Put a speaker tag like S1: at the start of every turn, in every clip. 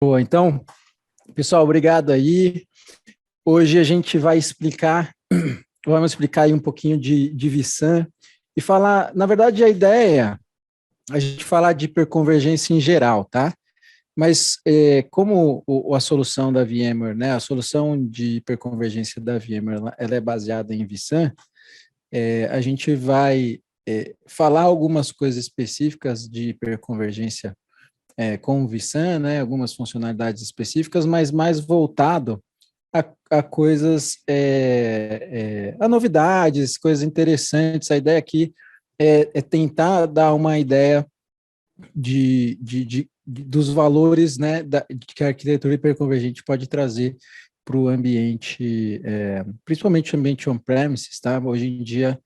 S1: Boa, então, pessoal, obrigado aí. Hoje a gente vai vamos explicar aí um pouquinho de vSAN e falar, na verdade, a ideia é a gente falar de hiperconvergência em geral, tá? Mas como a solução da VMware, né, a solução de hiperconvergência da VMware, ela é baseada em vSAN, a gente vai falar algumas coisas específicas de hiperconvergência com o vSAN, né, algumas funcionalidades específicas, mas mais voltado a coisas, a novidades, coisas interessantes. A ideia aqui é tentar dar uma ideia dos valores, né, que a arquitetura hiperconvergente pode trazer para o ambiente, principalmente o ambiente on-premises, tá? Hoje em dia,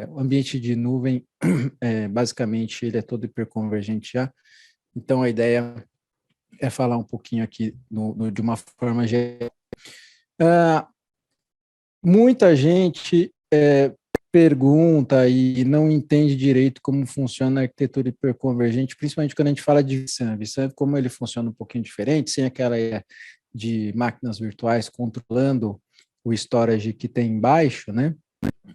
S1: o ambiente de nuvem, basicamente, ele é todo hiperconvergente já. Então, a ideia é falar um pouquinho aqui de uma forma geral. Muita gente pergunta e não entende direito como funciona a arquitetura hiperconvergente, principalmente quando a gente fala de vSAN. vSAN, como ele funciona um pouquinho diferente, sem aquela de máquinas virtuais controlando o storage que tem embaixo, né?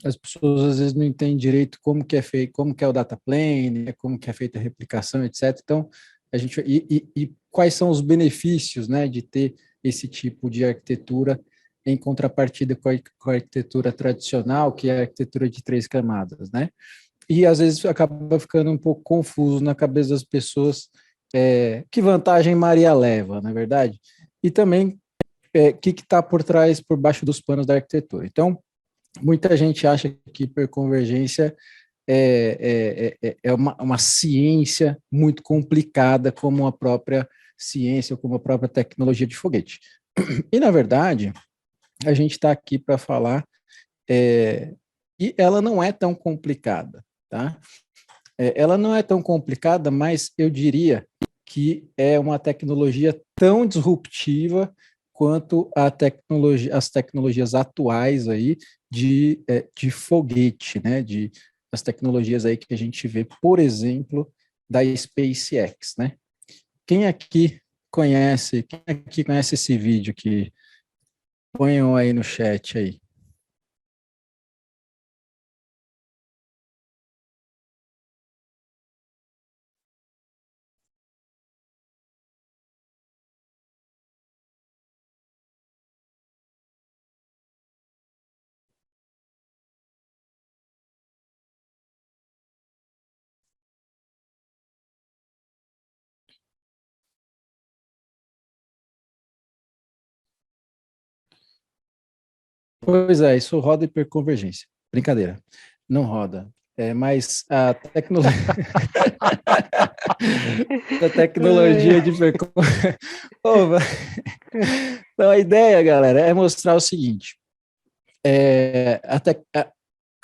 S1: As pessoas às vezes não entendem direito como que é feito, como que é o data plane, como que é feita a replicação, etc. Então, e quais são os benefícios, né, de ter esse tipo de arquitetura em contrapartida com a arquitetura tradicional, que é a arquitetura de 3 camadas, né? E às vezes acaba ficando um pouco confuso na cabeça das pessoas que vantagem Maria leva, não é verdade? E também o que está por baixo dos panos da arquitetura. Então, muita gente acha que hiperconvergência é uma ciência muito complicada, como a própria ciência, como a própria tecnologia de foguete. E, na verdade, a gente está aqui para falar, e ela não é tão complicada, tá? Ela não é tão complicada, mas eu diria que é uma tecnologia tão disruptiva quanto as tecnologias atuais aí de foguete, né? As tecnologias aí que a gente vê, por exemplo, da SpaceX, né? Quem aqui conhece esse vídeo que ponham aí no chat aí? Pois é, isso roda hiperconvergência. Brincadeira, não roda. Mas a tecnologia de hiperconvergência. Então, a ideia, galera, é mostrar o seguinte: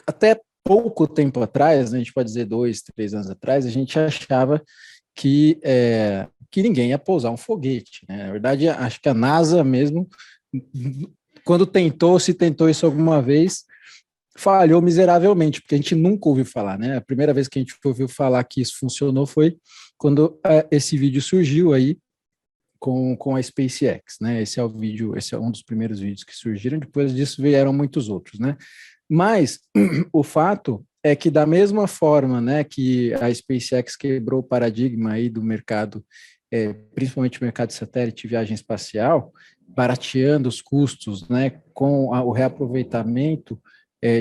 S1: até pouco tempo atrás, né, a gente pode dizer 2, 3 anos atrás, a gente achava que ninguém ia pousar um foguete, né? Na verdade, acho que a NASA mesmo, quando se tentou isso alguma vez, falhou miseravelmente, porque a gente nunca ouviu falar, né? A primeira vez que a gente ouviu falar que isso funcionou foi quando esse vídeo surgiu aí com a SpaceX, né? Esse é um dos primeiros vídeos que surgiram, depois disso vieram muitos outros, né? Mas o fato é que da mesma forma, né, que a SpaceX quebrou o paradigma aí do mercado, principalmente o mercado de satélite e viagem espacial, barateando os custos, né, com o reaproveitamento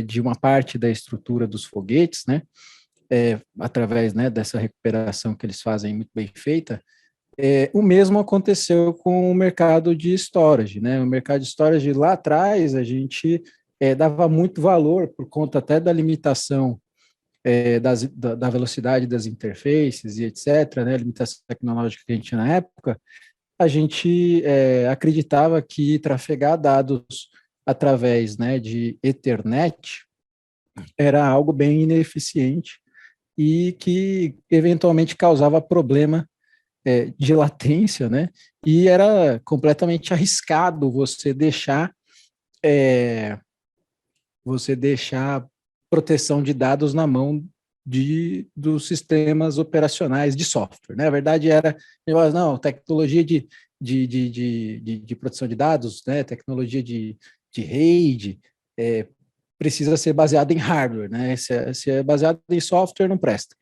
S1: de uma parte da estrutura dos foguetes, né, através, né, dessa recuperação que eles fazem muito bem feita. O mesmo aconteceu com o mercado de storage, né? O mercado de storage lá atrás a gente dava muito valor por conta até da limitação da velocidade das interfaces e etc., né? A limitação tecnológica que a gente tinha na época. A gente acreditava que trafegar dados através, né, de Ethernet era algo bem ineficiente e que eventualmente causava problema de latência, né? E era completamente arriscado é, você deixar proteção de dados na mão dos sistemas operacionais de software. Né? A verdade era, não, tecnologia de proteção de dados, né? Tecnologia de rede, precisa ser baseada em hardware, né? Se é baseado em software, não presta.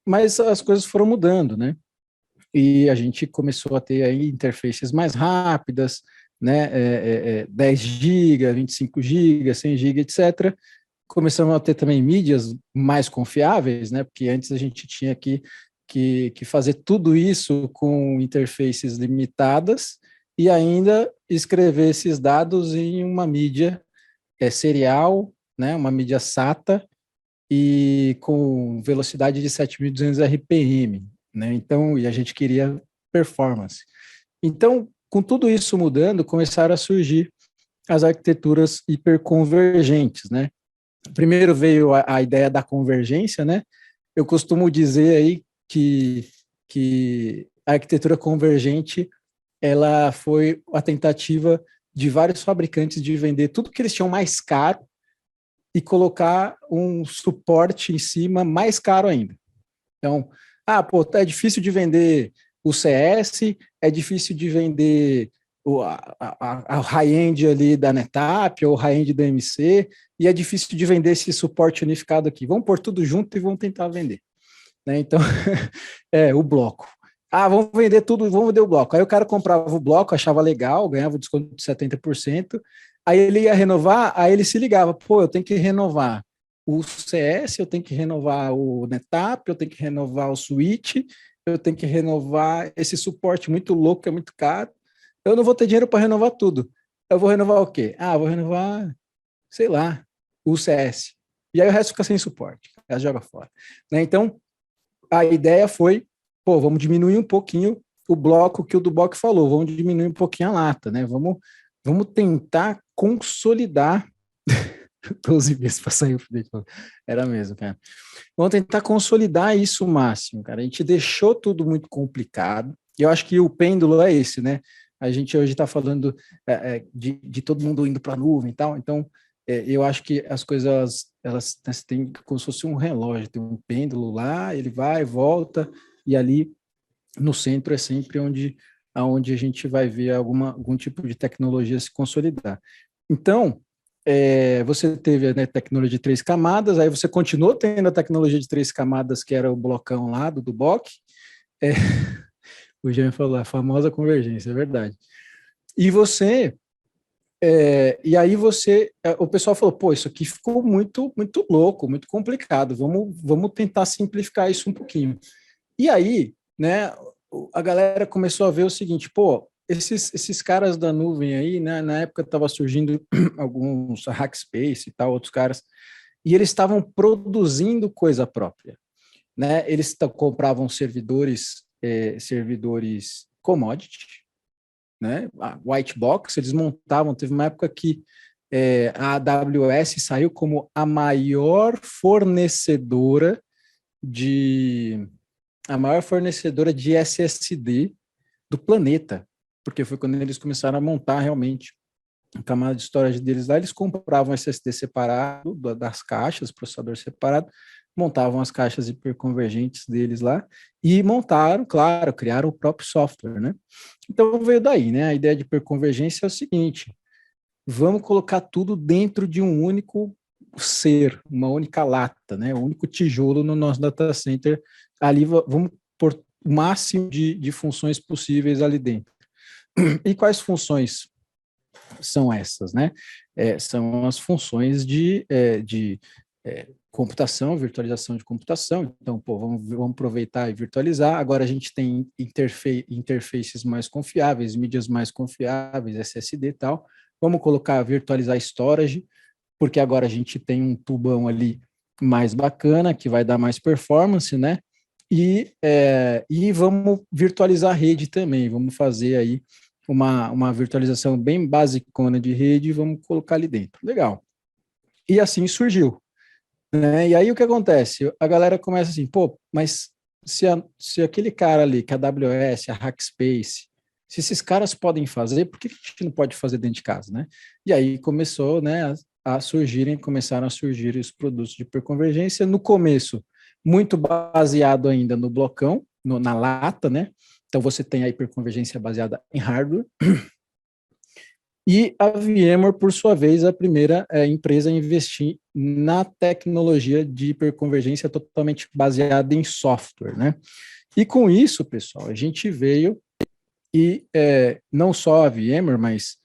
S1: Mas as coisas foram mudando, né? E a gente começou a ter aí interfaces mais rápidas, né? 10 GB, 25 GB, 100 GB, etc. Começamos a ter também mídias mais confiáveis, né? Porque antes a gente tinha que fazer tudo isso com interfaces limitadas e ainda escrever esses dados em uma mídia serial, né? Uma mídia SATA e com velocidade de 7.200 RPM, né? Então, e a gente queria performance. Então, com tudo isso mudando, começaram a surgir as arquiteturas hiperconvergentes, né? Primeiro veio a ideia da convergência, né? Eu costumo dizer aí que a arquitetura convergente ela foi a tentativa de vários fabricantes de vender tudo que eles tinham mais caro e colocar um suporte em cima mais caro ainda. Então, é difícil de vender o CS, é difícil de vender a high-end ali da NetApp ou high-end da MC, e é difícil de vender esse suporte unificado aqui. Vamos pôr tudo junto e vamos tentar vender. Né? Então, o bloco. Vamos vender tudo, vamos vender o bloco. Aí o cara comprava o bloco, achava legal, ganhava o desconto de 70%, aí ele ia renovar, aí ele se ligava, eu tenho que renovar o CS, eu tenho que renovar o NetApp, eu tenho que renovar o Switch, eu tenho que renovar esse suporte muito louco, é muito caro, eu não vou ter dinheiro para renovar tudo. Eu vou renovar o quê? Vou renovar, sei lá, o CS. E aí o resto fica sem suporte, ela joga fora. Né? Então, a ideia foi, vamos diminuir um pouquinho o bloco que o Duboc falou, vamos diminuir um pouquinho a lata, né? Vamos tentar consolidar 12 vezes para sair o foguete. Era mesmo, cara. Vamos tentar consolidar isso o máximo, cara. A gente deixou tudo muito complicado. E eu acho que o pêndulo é esse, né? A gente hoje está falando de todo mundo indo para a nuvem e tal. Então, eu acho que as coisas, elas têm como se fosse um relógio, tem um pêndulo lá, ele vai, volta, e ali no centro é sempre onde a gente vai ver algum tipo de tecnologia se consolidar. Então, você teve a tecnologia de 3 camadas, aí você continuou tendo a tecnologia de 3 camadas, que era o blocão lá do Duboc. O Jean falou, a famosa convergência, é verdade. E o pessoal falou, isso aqui ficou muito, muito louco, muito complicado, vamos tentar simplificar isso um pouquinho. E aí, né, a galera começou a ver o seguinte, esses caras da nuvem aí, né, na época estava surgindo alguns Hackspace e tal, outros caras, e eles estavam produzindo coisa própria, né? Eles compravam servidores commodity, né? White box, eles montavam. Teve uma época que a AWS saiu como a maior fornecedora de SSD do planeta, porque foi quando eles começaram a montar realmente a camada de storage deles lá. Eles compravam SSD separado das caixas, processador separado, montavam as caixas hiperconvergentes deles lá e montaram, claro, criaram o próprio software, né? Então veio daí, né? A ideia de hiperconvergência é o seguinte: vamos colocar tudo dentro de um único ser, uma única lata, né? Um único tijolo no nosso data center. Ali vamos pôr o máximo de funções possíveis ali dentro. E quais funções são essas, né? São as funções de computação, virtualização de computação. Então, vamos aproveitar e virtualizar. Agora a gente tem interfaces mais confiáveis, mídias mais confiáveis, SSD e tal. Vamos virtualizar storage, porque agora a gente tem um tubão ali mais bacana, que vai dar mais performance, né? E vamos virtualizar a rede também, vamos fazer aí uma virtualização bem basicona de rede e vamos colocar ali dentro. Legal. E assim surgiu. Né? E aí o que acontece? A galera começa assim, mas se aquele cara ali, que é a AWS, a Hackspace, se esses caras podem fazer, por que a gente não pode fazer dentro de casa, né? E aí começou, né, a surgirem, começaram a surgir os produtos de hiperconvergência. No começo, muito baseado ainda no blocão, na lata, né? Então, você tem a hiperconvergência baseada em hardware. E a VMware, por sua vez, a primeira empresa a investir na tecnologia de hiperconvergência totalmente baseada em software, né? E com isso, pessoal, a gente veio e não só a VMware, mas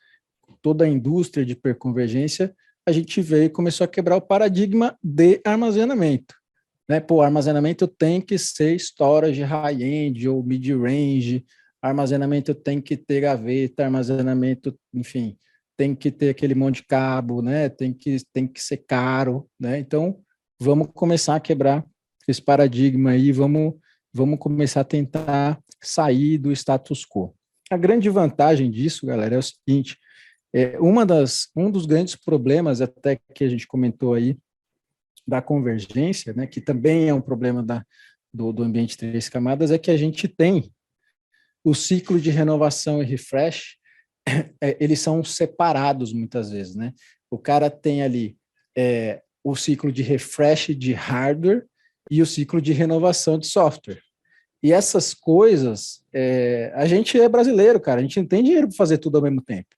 S1: toda a indústria de hiperconvergência, a gente veio e começou a quebrar o paradigma de armazenamento. Né? Pô, armazenamento tem que ser storage high-end ou mid-range, armazenamento tem que ter gaveta, armazenamento, enfim, tem que ter aquele monte de cabo, né? Tem que ser caro, né? Então, vamos começar a quebrar esse paradigma aí, vamos começar a tentar sair do status quo. A grande vantagem disso, galera, é o seguinte, um dos grandes problemas, até que a gente comentou aí, da convergência, né, que também é um problema do ambiente três camadas, é que a gente tem o ciclo de renovação e refresh, eles são separados muitas vezes, né? O cara tem ali o ciclo de refresh de hardware e o ciclo de renovação de software. E essas coisas, a gente é brasileiro, cara, a gente não tem dinheiro para fazer tudo ao mesmo tempo.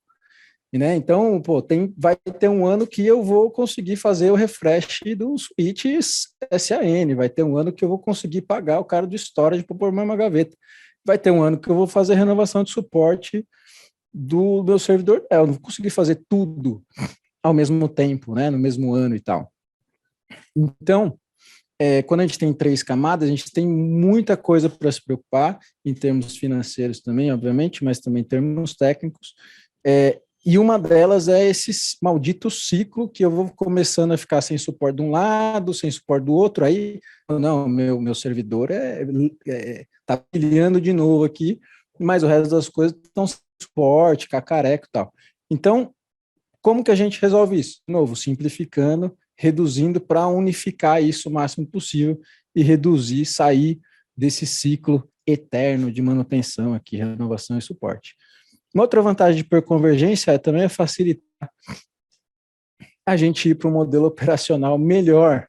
S1: Né? Então, pô, vai ter um ano que eu vou conseguir fazer o refresh dos switches SAN, vai ter um ano que eu vou conseguir pagar o cara do storage para pôr uma gaveta, vai ter um ano que eu vou fazer renovação de suporte do meu servidor. Eu não vou conseguir fazer tudo ao mesmo tempo, né? No mesmo ano e tal. Então, quando a gente tem 3 camadas, a gente tem muita coisa para se preocupar, em termos financeiros também, obviamente, mas também em termos técnicos. E uma delas é esse maldito ciclo que eu vou começando a ficar sem suporte de um lado, sem suporte do outro, aí, não, meu servidor tá pilhando de novo aqui, mas o resto das coisas estão sem suporte, cacareco e tal. Então, como que a gente resolve isso? De novo, simplificando, reduzindo para unificar isso o máximo possível e reduzir, sair desse ciclo eterno de manutenção aqui, renovação e suporte. Uma outra vantagem de hiperconvergência também é facilitar a gente ir para um modelo operacional melhor,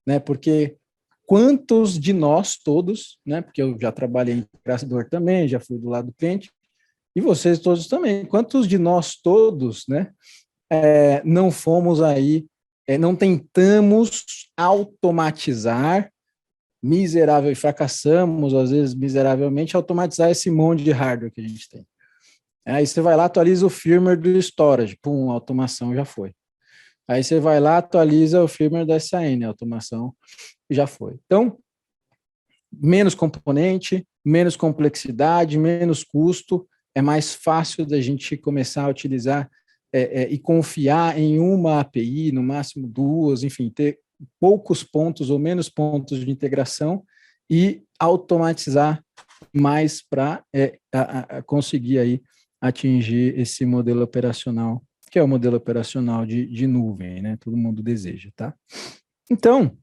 S1: né? Porque quantos de nós todos, né? Porque eu já trabalhei em integrador também, já fui do lado do cliente, e vocês todos também, quantos de nós todos, né? Não fomos aí, não tentamos automatizar, miserável, e fracassamos, às vezes miseravelmente, automatizar esse monte de hardware que a gente tem. Aí você vai lá, atualiza o firmware do storage, pum, a automação já foi. Aí você vai lá, atualiza o firmware da SAN, a automação já foi. Então, menos componente, menos complexidade, menos custo, é mais fácil da gente começar a utilizar e confiar em uma API, no máximo 2, enfim, ter poucos pontos ou menos pontos de integração e automatizar mais para conseguir aí atingir esse modelo operacional, que é o modelo operacional de nuvem, né? Todo mundo deseja, tá? Então,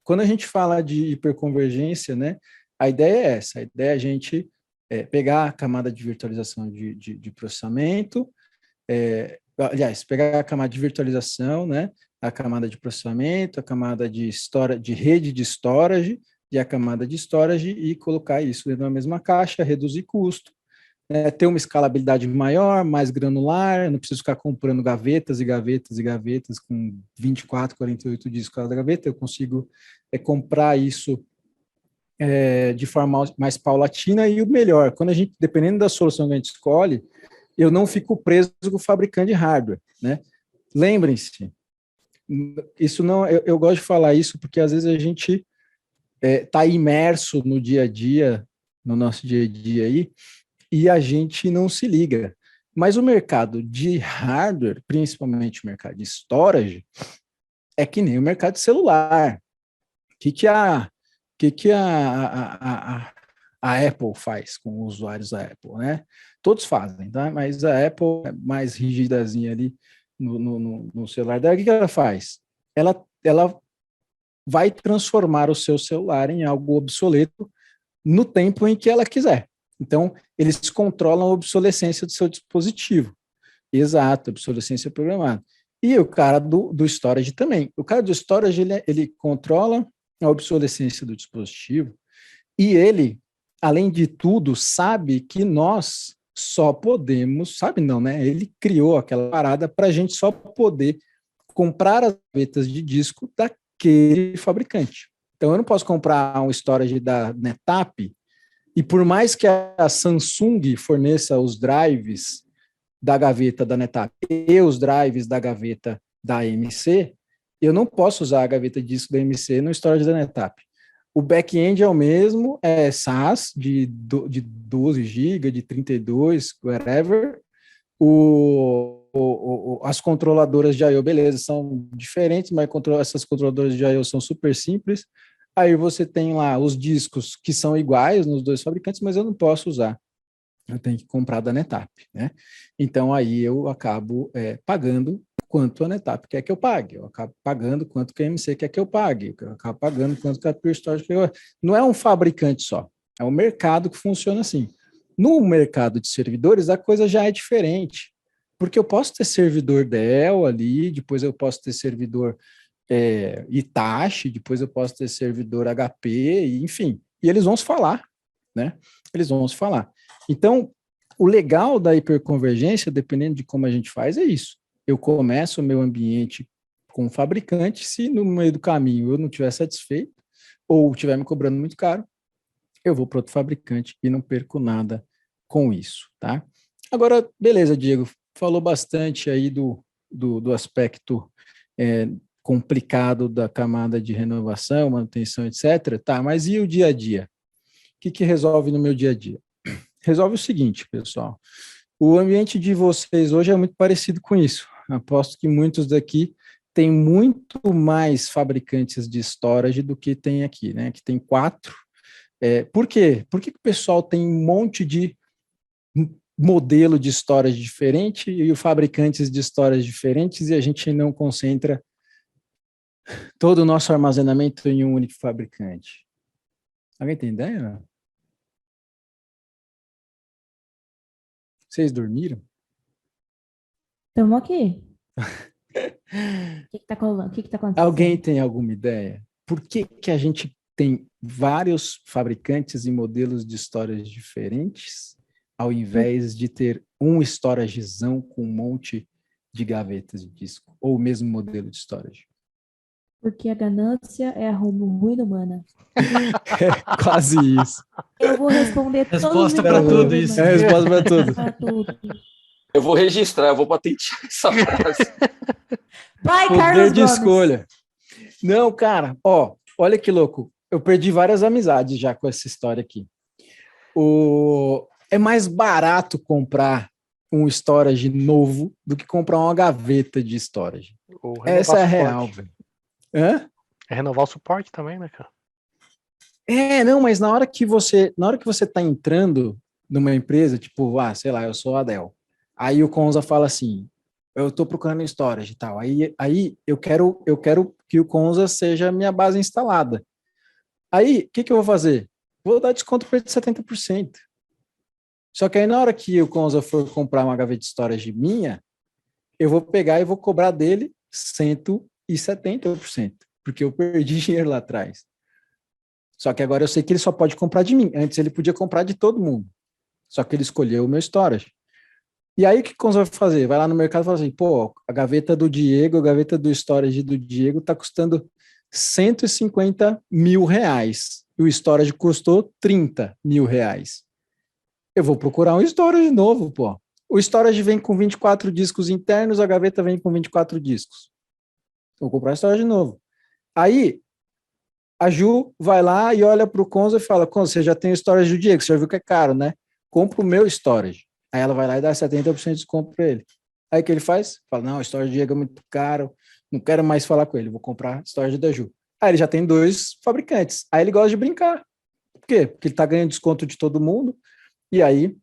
S1: quando a gente fala de hiperconvergência, né? A ideia é essa, a ideia é a gente pegar a camada de virtualização de processamento, aliás, pegar a camada de virtualização, né? A camada de processamento, a camada de rede de storage e a camada de storage e colocar isso dentro da mesma caixa, reduzir custo, ter uma escalabilidade maior, mais granular, eu não preciso ficar comprando gavetas e gavetas e gavetas com 24, 48 discos cada gaveta, eu consigo comprar isso de forma mais paulatina e o melhor, quando a gente, dependendo da solução que a gente escolhe, eu não fico preso com o fabricante de hardware, né? Lembrem-se, isso não, eu gosto de falar isso porque às vezes a gente está imerso no dia a dia, no nosso dia a dia aí, e a gente não se liga. Mas o mercado de hardware, principalmente o mercado de storage, é que nem o mercado de celular. O que a Apple faz com os usuários da Apple, né? Todos fazem, tá? Mas a Apple é mais rigidazinha ali no celular dela. O que ela faz? Ela vai transformar o seu celular em algo obsoleto no tempo em que ela quiser. Então, eles controlam a obsolescência do seu dispositivo. Exato, obsolescência programada. E o cara do storage também. O cara do storage, ele controla a obsolescência do dispositivo e ele, além de tudo, sabe que nós só podemos, sabe não, né? Ele criou aquela parada para a gente só poder comprar as gavetas de disco daquele fabricante. Então, eu não posso comprar um storage da NetApp e por mais que a Samsung forneça os drives da gaveta da NetApp e os drives da gaveta da AMC, eu não posso usar a gaveta de disco da AMC no storage da NetApp. O back-end é o mesmo, é SAS de 12 GB, de 32, whatever. As controladoras de I/O, beleza, são diferentes, mas essas controladoras de I/O são super simples. Aí você tem lá os discos que são iguais nos dois fabricantes, mas eu não posso usar. Eu tenho que comprar da NetApp, né? Então, aí eu acabo pagando quanto a NetApp quer que eu pague, eu acabo pagando quanto que a AMC quer que eu pague, eu acabo pagando quanto que a Pure Storage quer que eu... Não é um fabricante só, é um mercado que funciona assim. No mercado de servidores, a coisa já é diferente, porque eu posso ter servidor Dell ali, depois eu posso ter servidor Hitachi, depois eu posso ter servidor HP, enfim, e eles vão se falar, né? Eles vão se falar. Então, o legal da hiperconvergência, dependendo de como a gente faz, é isso. Eu começo o meu ambiente com o fabricante, se no meio do caminho eu não estiver satisfeito, ou estiver me cobrando muito caro, eu vou para outro fabricante e não perco nada com isso, tá? Agora, beleza, Diego, falou bastante aí do aspecto complicado da camada de renovação, manutenção, etc. Tá, mas e o dia a dia? O que resolve no meu dia a dia? Resolve o seguinte, pessoal. O ambiente de vocês hoje é muito parecido com isso. Aposto que muitos daqui têm muito mais fabricantes de storage do que tem aqui, né? Que tem 4. Por quê? Por que o pessoal tem um monte de modelo de storage diferente e fabricantes de storage diferentes e a gente não concentra todo o nosso armazenamento em um único fabricante? Alguém tem ideia? Vocês dormiram?
S2: Estamos aqui. O que está acontecendo?
S1: Alguém tem alguma ideia? Por que a gente tem vários fabricantes e modelos de storage diferentes, ao invés de ter um storagezão com um monte de gavetas de disco, ou o mesmo modelo de storage?
S2: Porque a ganância é a ruína humana.
S1: É quase isso.
S2: Eu vou responder
S3: Resposta para tudo isso.
S1: É a resposta para tudo.
S2: Para tudo.
S4: Eu vou registrar, eu vou patentear essa frase.
S2: Vai,
S1: Poder
S2: Carlos
S1: de
S2: Gomes.
S1: escolha. Não, cara, olha que louco. Eu perdi várias amizades já com essa história aqui. É mais barato comprar um storage novo do que comprar uma gaveta de storage. Essa é a real, velho. Hã?
S3: É renovar o suporte também, né, cara?
S1: Não, mas na hora que você tá entrando numa empresa, tipo, sei lá, eu sou a Dell. Aí o Conza fala assim, eu tô procurando storage e tal. Aí eu quero que o Conza seja a minha base instalada. Aí, o que eu vou fazer? Vou dar desconto para ele de 70%. Só que aí na hora que o Conza for comprar uma gaveta de storage minha, eu vou pegar e vou cobrar dele 170%, porque eu perdi dinheiro lá atrás. Só que agora eu sei que ele só pode comprar de mim. Antes ele podia comprar de todo mundo. Só que ele escolheu o meu storage. E aí o que o Conza vai fazer? Vai lá no mercado e fala assim, a gaveta do Diego, a gaveta do storage do Diego está custando R$150 mil. E o storage custou R$30 mil. Eu vou procurar um storage novo, O storage vem com 24 discos internos, a gaveta vem com 24 discos. Vou comprar um storage novo. Aí, a Ju vai lá e olha para o Conza e fala, Conza, você já tem o storage do Diego, você já viu que é caro, né? Compra o meu storage. Aí ela vai lá e dá 70% de desconto para ele. Aí o que ele faz? Fala, não, o storage do Diego é muito caro, não quero mais falar com ele, vou comprar storage da Ju. Aí ele já tem 2 fabricantes. Aí ele gosta de brincar. Por quê? Porque ele está ganhando desconto de todo mundo e aí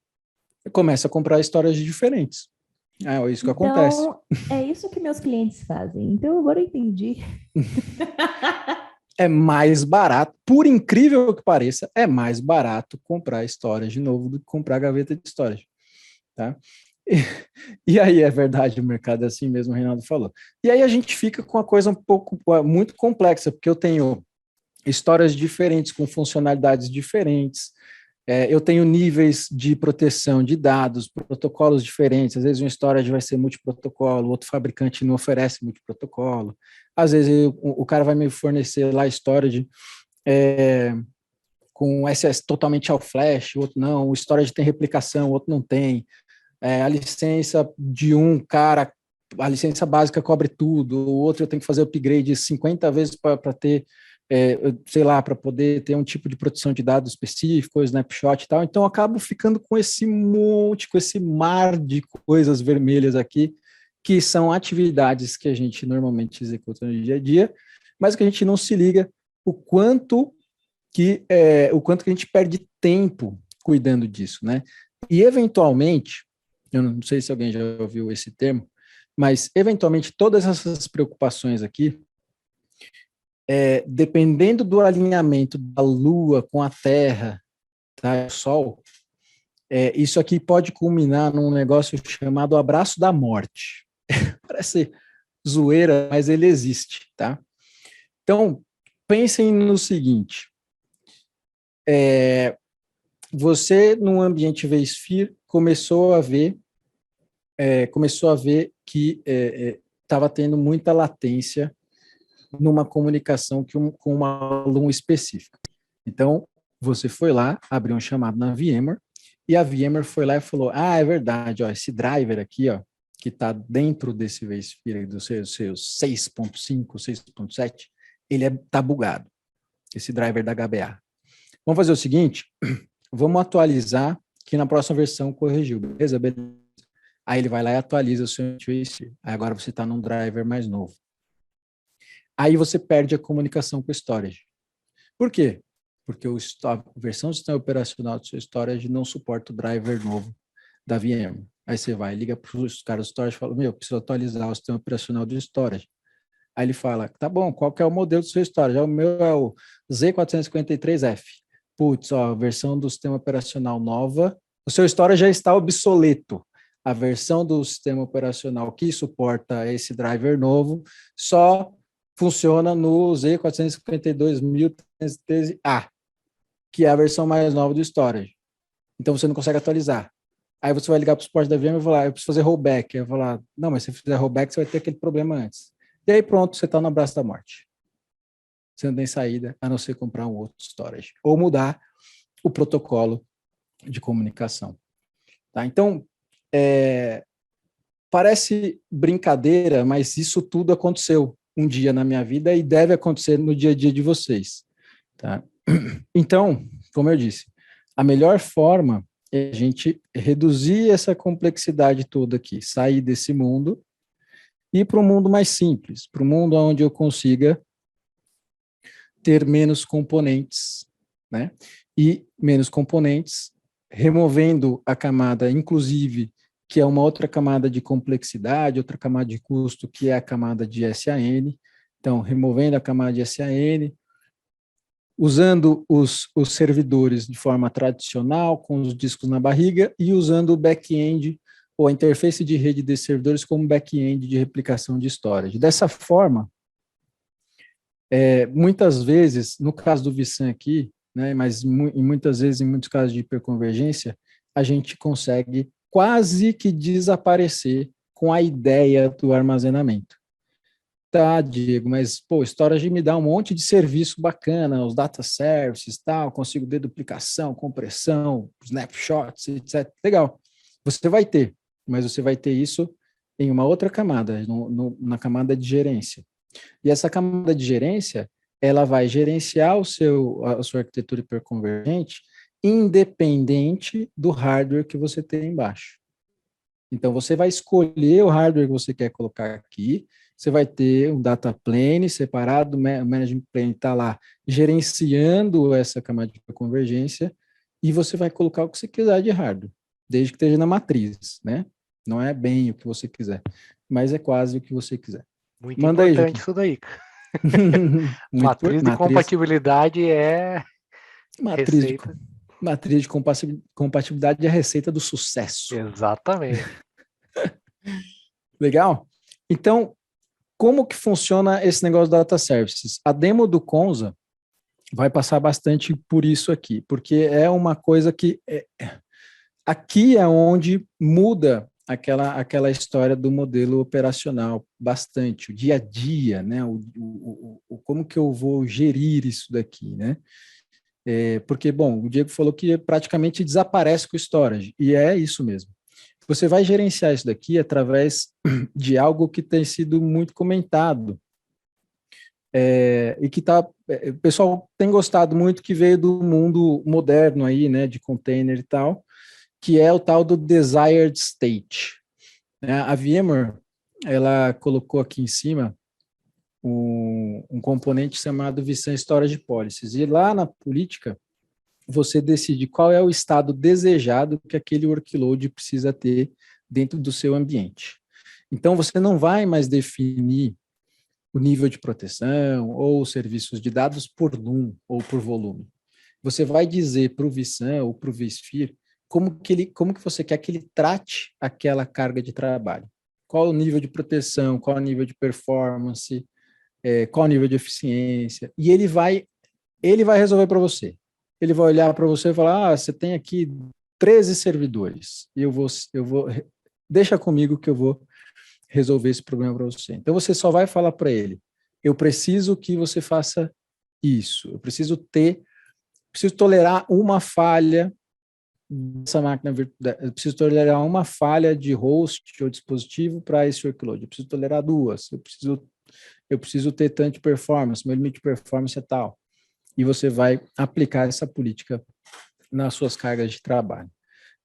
S1: começa a comprar storage diferentes. É isso que acontece.
S2: É isso que meus clientes fazem. Então agora eu entendi.
S1: É mais barato, por incrível que pareça, é mais barato comprar storage novo do que comprar gaveta de storage. Tá? E aí é verdade, o mercado é assim mesmo, o Reinaldo falou. E aí a gente fica com uma coisa muito complexa, porque eu tenho histórias diferentes, com funcionalidades diferentes, eu tenho níveis de proteção de dados, protocolos diferentes. Às vezes uma storage vai ser multiprotocolo, outro fabricante não oferece multiprotocolo. Às vezes o cara vai me fornecer lá storage com SS totalmente ao flash, o outro não. O storage tem replicação, o outro não tem. A licença de um cara, a licença básica cobre tudo, o outro eu tenho que fazer upgrade 50 vezes para ter, sei lá, para poder ter um tipo de proteção de dados específico, snapshot e tal. Então eu acabo ficando com esse monte, com esse mar de coisas vermelhas aqui, que são atividades que a gente normalmente executa no dia a dia, mas que a gente não se liga o quanto que a gente perde tempo cuidando disso, né? E eventualmente, eu não sei se alguém já ouviu esse termo, mas eventualmente todas essas preocupações aqui, dependendo do alinhamento da Lua com a Terra, tá, o Sol, isso aqui pode culminar num negócio chamado abraço da morte. Parece zoeira, mas ele existe, tá? Então, pensem no seguinte, você, num ambiente vSphere, começou a ver que estava tendo muita latência numa comunicação com uma aluna específica. Então, você foi lá, abriu um chamado na VMware, e a VMware foi lá e falou, é verdade, ó, esse driver aqui, ó, que está dentro desse vSphere dos seus 6.5, 6.7, ele está bugado, esse driver da HBA. Vamos fazer o seguinte, vamos atualizar, que na próxima versão corrigiu, beleza? Aí ele vai lá e atualiza o seu vSphere. Aí agora você está num driver mais novo. Aí você perde a comunicação com o storage. Por quê? Porque a versão do sistema operacional do seu storage não suporta o driver novo da VM. Aí você vai, liga para os caras do storage e fala, preciso atualizar o sistema operacional do storage. Aí ele fala, tá bom, qual que é o modelo do seu storage? O meu é o Z453F. Putz, a versão do sistema operacional nova, o seu storage já está obsoleto. A versão do sistema operacional que suporta esse driver novo só funciona no Z452.313A, que é a versão mais nova do storage. Então você não consegue atualizar. Aí você vai ligar para o suporte da VM e falar, eu preciso fazer rollback. Aí eu vou falar, não, mas se você fizer rollback, você vai ter aquele problema antes. E aí pronto, você está no abraço da morte. Você não tem saída, a não ser comprar um outro storage. Ou mudar o protocolo de comunicação. Tá? Então, parece brincadeira, mas isso tudo aconteceu um dia na minha vida e deve acontecer no dia a dia de vocês. Tá? Então, como eu disse, a melhor forma é a gente reduzir essa complexidade toda aqui, sair desse mundo e ir para um mundo mais simples, para um mundo onde eu consiga ter menos componentes, né? E menos componentes, removendo a camada, inclusive, que é uma outra camada de complexidade, outra camada de custo, que é a camada de SAN. Então, removendo a camada de SAN, usando os servidores de forma tradicional, com os discos na barriga, e usando o back-end, ou a interface de rede desses servidores como back-end de replicação de storage. Dessa forma, muitas vezes, no caso do vSAN aqui, né, mas muitas vezes, em muitos casos de hiperconvergência, a gente consegue quase que desaparecer com a ideia do armazenamento. Tá, Diego, mas, storage me dá um monte de serviço bacana, os data services, tal, consigo deduplicação, compressão, snapshots, etc. Legal. Você vai ter, mas você vai ter isso em uma outra camada, na camada de gerência. E essa camada de gerência, ela vai gerenciar a sua arquitetura hiperconvergente independente do hardware que você tem embaixo. Então, você vai escolher o hardware que você quer colocar aqui, você vai ter um data plane separado, o management plane está lá gerenciando essa camada de convergência e você vai colocar o que você quiser de hardware, desde que esteja na matriz, né? Não é bem o que você quiser, mas é quase o que você quiser.
S3: Muito
S1: Manda
S3: importante
S1: aí,
S3: isso daí.
S1: matriz
S3: de compatibilidade é receita.
S1: Matriz de compatibilidade é a receita do sucesso.
S3: Exatamente.
S1: Legal? Então, como que funciona esse negócio da data services? A demo do Conza vai passar bastante por isso aqui, porque é uma coisa que aqui é onde muda aquela história do modelo operacional bastante, o dia a dia, né? Como que eu vou gerir isso daqui, né? Porque, bom, o Diego falou que praticamente desaparece com o storage, e é isso mesmo. Você vai gerenciar isso daqui através de algo que tem sido muito comentado, e que o pessoal tem gostado muito, que veio do mundo moderno aí, né, de container e tal, que é o tal do desired state, né? A VMware, ela colocou aqui em cima um componente chamado vSAN Storage Policies, e lá na política, você decide qual é o estado desejado que aquele workload precisa ter dentro do seu ambiente. Então, você não vai mais definir o nível de proteção ou serviços de dados por NUM ou por volume. Você vai dizer para o vSAN ou para o vSphere como que você quer que ele trate aquela carga de trabalho. Qual o nível de proteção, qual o nível de performance, qual o nível de eficiência, e ele vai resolver para você. Ele vai olhar para você e falar, você tem aqui 13 servidores, e eu vou, deixa comigo que eu vou resolver esse problema para você. Então, você só vai falar para ele, eu preciso que você faça isso, eu preciso tolerar uma falha dessa máquina virtual, eu preciso tolerar uma falha de host ou dispositivo para esse workload, eu preciso tolerar duas, eu preciso ter tanto de performance, meu limite de performance é tal. E você vai aplicar essa política nas suas cargas de trabalho.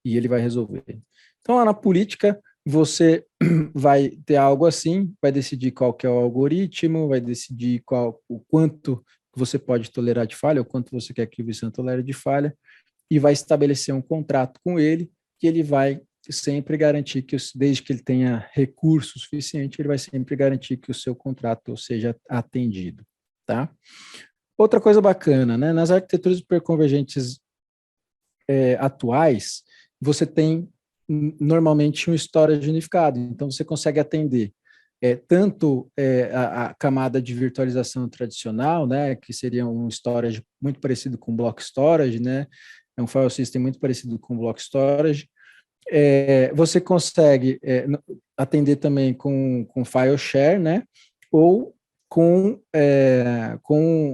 S1: E ele vai resolver. Então, lá na política, você vai ter algo assim, vai decidir qual que é o algoritmo, vai decidir o quanto você pode tolerar de falha, o quanto você quer que o vSAN tolere de falha, e vai estabelecer um contrato com ele, que ele vai sempre garantir que, desde que ele tenha recurso suficiente, ele vai sempre garantir que o seu contrato seja atendido, tá? Outra coisa bacana, né? Nas arquiteturas hiperconvergentes atuais, você tem normalmente um storage unificado, então você consegue atender tanto a camada de virtualização tradicional, né, que seria um storage muito parecido com block storage, né, é um file system muito parecido com block storage. Você consegue atender também com file share, né, ou com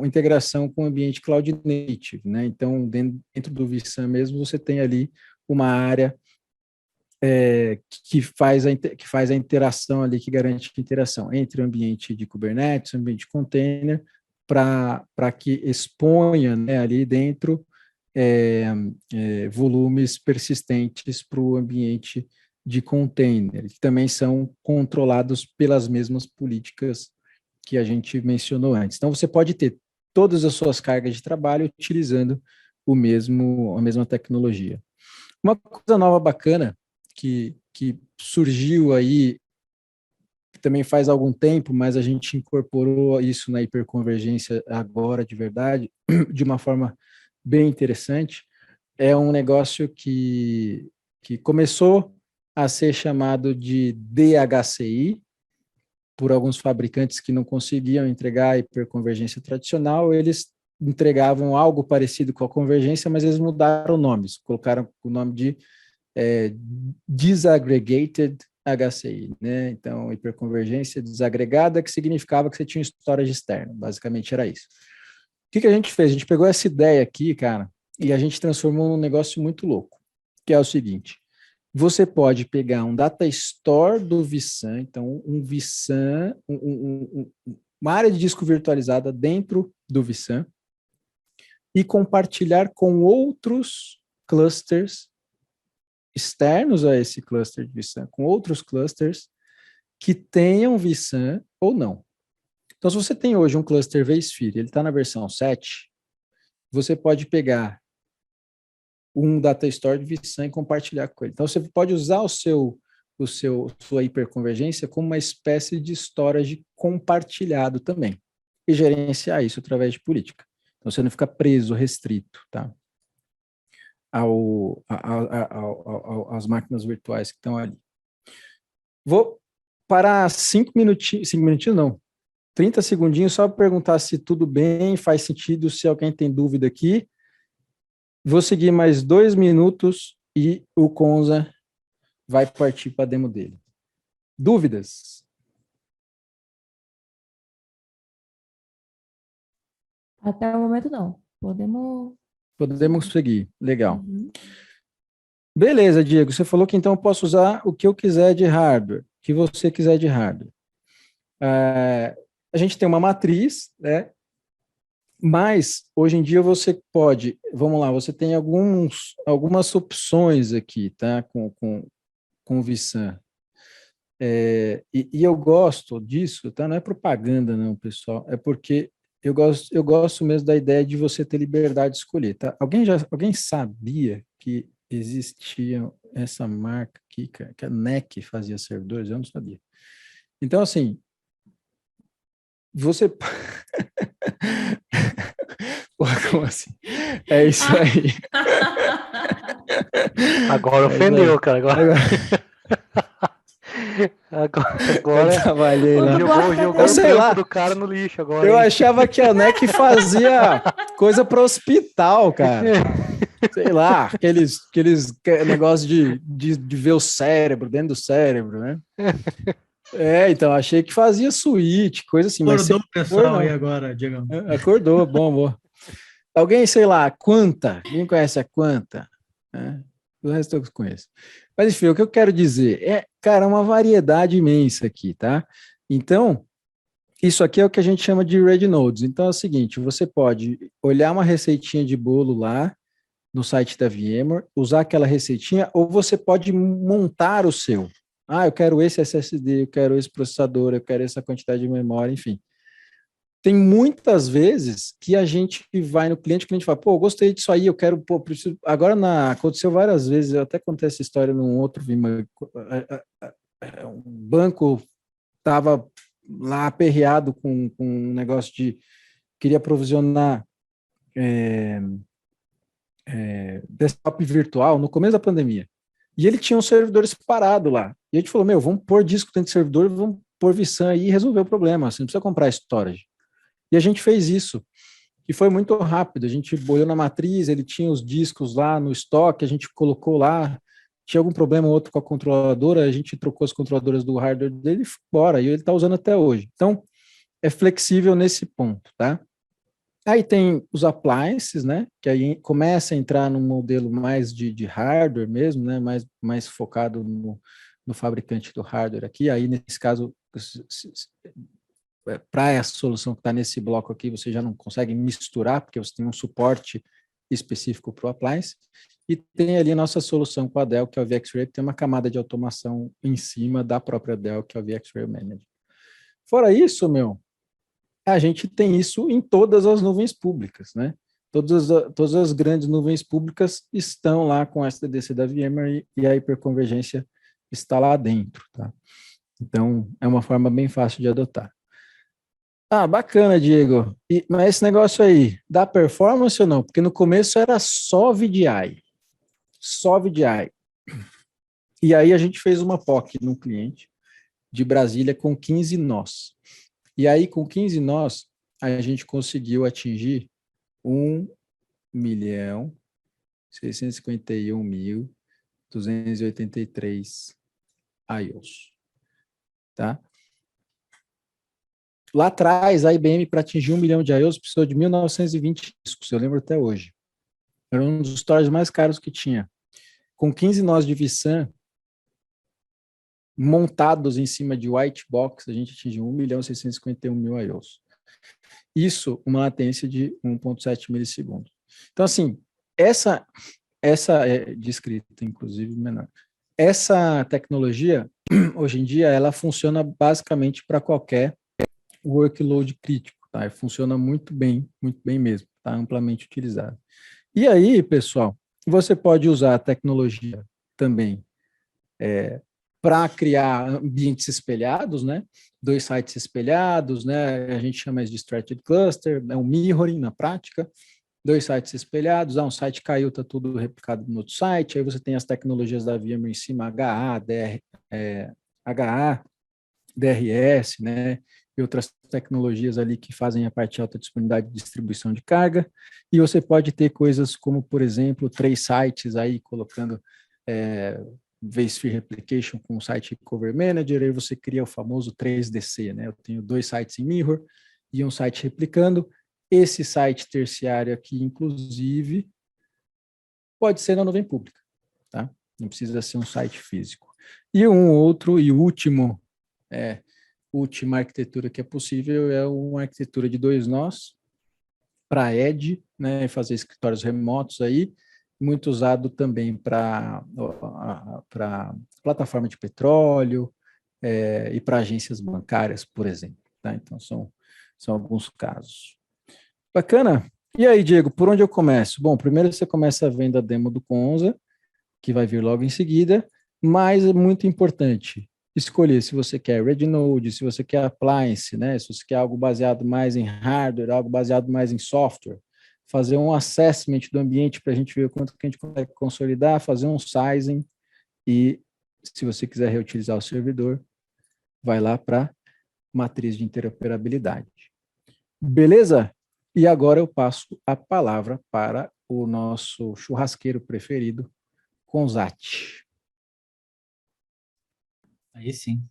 S1: integração com o ambiente cloud native, né? Então, dentro do vSAN mesmo, você tem ali uma área que faz a interação ali, que garante a interação entre o ambiente de Kubernetes, o ambiente de container, para que exponha, né, ali dentro volumes persistentes para o ambiente de container, que também são controlados pelas mesmas políticas que a gente mencionou antes. Então, você pode ter todas as suas cargas de trabalho utilizando a mesma tecnologia. Uma coisa nova bacana que surgiu aí, que também faz algum tempo, mas a gente incorporou isso na hiperconvergência agora de verdade, de uma forma bem interessante, é um negócio que começou a ser chamado de DHCI, por alguns fabricantes que não conseguiam entregar a hiperconvergência tradicional, eles entregavam algo parecido com a convergência, mas eles mudaram nomes, colocaram o nome de Disaggregated HCI, né? Então, hiperconvergência desagregada, que significava que você tinha um storage externo, basicamente era isso. O que a gente fez? A gente pegou essa ideia aqui, cara, e a gente transformou num negócio muito louco, que é o seguinte: você pode pegar um data store do vSAN, então um vSAN, uma área de disco virtualizada dentro do vSAN, e compartilhar com outros clusters externos a esse cluster de vSAN, com outros clusters que tenham vSAN ou não. Então, se você tem hoje um cluster vSphere, ele está na versão 7, você pode pegar um data store de vSAN e compartilhar com ele. Então, você pode usar sua hiperconvergência como uma espécie de storage compartilhado também, e gerenciar isso através de política. Então, você não fica preso, restrito, tá? Às máquinas virtuais que estão ali. Vou parar 5 minutinhos não, 30 segundinhos só para perguntar se tudo bem, faz sentido, se alguém tem dúvida aqui. Vou seguir mais 2 minutos e o Conza vai partir para a demo dele. Dúvidas?
S2: Até o momento, não.
S1: Podemos seguir. Legal.
S2: Uhum.
S1: Beleza, Diego. Você falou que então eu posso usar o que eu quiser de hardware, o que você quiser de hardware. A gente tem uma matriz, né? Mas hoje em dia você pode, vamos lá, você tem algumas opções aqui, tá? Com o vSAN. E eu gosto disso, tá? Não é propaganda, não, pessoal. É porque eu gosto mesmo da ideia de você ter liberdade de escolher, tá? Alguém sabia que existia essa marca aqui, que a NEC fazia servidores? Eu não sabia. Então, assim, você... Porra, como assim? É isso aí.
S3: Agora ofendeu, cara. Agora
S1: Eu trabalhei lá.
S3: jogou
S1: Eu sei
S3: o
S1: lá.
S3: do cara no lixo agora.
S1: Eu
S3: hein?
S1: achava que a NEC fazia coisa para hospital, cara. Sei lá, aqueles negócios de ver o cérebro, dentro do cérebro, né? Então, achei que fazia suíte, coisa assim.
S5: Acordou
S1: Mas
S5: o pessoal aí agora, Diego.
S1: acordou, bom. Alguém, sei lá, Quanta? Quem conhece a Quanta? O resto eu conheço. Mas, enfim, o que eu quero dizer cara, uma variedade imensa aqui, tá? Então, isso aqui é o que a gente chama de Red Nodes. Então, é o seguinte, você pode olhar uma receitinha de bolo lá no site da VMware, usar aquela receitinha, ou você pode montar o seu. Eu quero esse SSD, eu quero esse processador, eu quero essa quantidade de memória, enfim. Tem muitas vezes que a gente vai no cliente, o cliente fala, eu gostei disso aí, eu quero, preciso... Agora, aconteceu várias vezes, eu até contei essa história num outro VMware, um banco estava lá aperreado com um negócio de... Queria provisionar desktop virtual no começo da pandemia. E ele tinha um servidor separado lá. E a gente falou, vamos pôr disco dentro de servidor, vamos pôr vSAN aí e resolver o problema, você não precisa comprar storage. E a gente fez isso. E foi muito rápido, a gente olhou na matriz, ele tinha os discos lá no estoque, a gente colocou lá, tinha algum problema ou outro com a controladora, a gente trocou as controladoras do hardware dele e foi embora, e ele está usando até hoje. Então, é flexível nesse ponto, tá? Aí tem os appliances, né, que aí começa a entrar num modelo mais de hardware mesmo, né, mais focado no fabricante do hardware aqui. Aí, nesse caso, para essa solução que está nesse bloco aqui, você já não consegue misturar, porque você tem um suporte específico para o appliance. E tem ali a nossa solução com a Dell, que é o VxRay, que tem uma camada de automação em cima da própria Dell, que é o VxRay Manager. Fora isso, a gente tem isso em todas as nuvens públicas, né? Todas as grandes nuvens públicas estão lá com a SDDC da VMware e a hiperconvergência está lá dentro, tá? Então, é uma forma bem fácil de adotar. Bacana, Diego. Mas esse negócio aí, dá performance ou não? Porque no começo era só VDI. Só VDI. E aí a gente fez uma POC num cliente de Brasília com 15 nós. E aí, com 15 nós, a gente conseguiu atingir 1.651.283 IOs. Tá? Lá atrás, a IBM, para atingir 1 milhão de IOs, precisou de 1.920 discos, eu lembro até hoje. Era um dos storage mais caros que tinha. Com 15 nós de vSAN, montados em cima de white box, a gente atingiu 1.651.000 IOs. Isso, uma latência de 1.7 milissegundos. Então, assim, essa é descrita, inclusive, menor. Essa tecnologia, hoje em dia, ela funciona basicamente para qualquer workload crítico, tá? Funciona muito bem mesmo, tá? Amplamente utilizado. E aí, pessoal, você pode usar a tecnologia também para criar ambientes espelhados, né? 2 sites espelhados, né? A gente chama isso de Distributed Cluster, é um mirroring na prática. 2 sites espelhados, um site caiu, está tudo replicado no outro site, aí você tem as tecnologias da VMware em cima, HA, HA, DRS, né, e outras tecnologias ali que fazem a parte de alta disponibilidade de distribuição de carga, e você pode ter coisas como, por exemplo, 3 sites aí colocando vSphere Replication com o site Recovery Manager, aí você cria o famoso 3DC, né, eu tenho 2 sites em Mirror e um site replicando. Esse site terciário aqui, inclusive, pode ser na nuvem pública, tá? Não precisa ser um site físico. E um outro e última arquitetura que é possível é uma arquitetura de 2 nós para Edge, né, fazer escritórios remotos aí, muito usado também para plataforma de petróleo e para agências bancárias, por exemplo, tá? Então, são alguns casos. Bacana. E aí, Diego, por onde eu começo? Bom, primeiro você começa vendo a demo do Conza, que vai vir logo em seguida, mas é muito importante escolher se você quer RedNode, se você quer appliance, né? Se você quer algo baseado mais em hardware, algo baseado mais em software, fazer um assessment do ambiente para a gente ver o quanto que a gente consegue consolidar, fazer um sizing e, se você quiser reutilizar o servidor, vai lá para matriz de interoperabilidade. Beleza? E agora eu passo a palavra para o nosso churrasqueiro preferido, Conzati.
S5: Aí sim.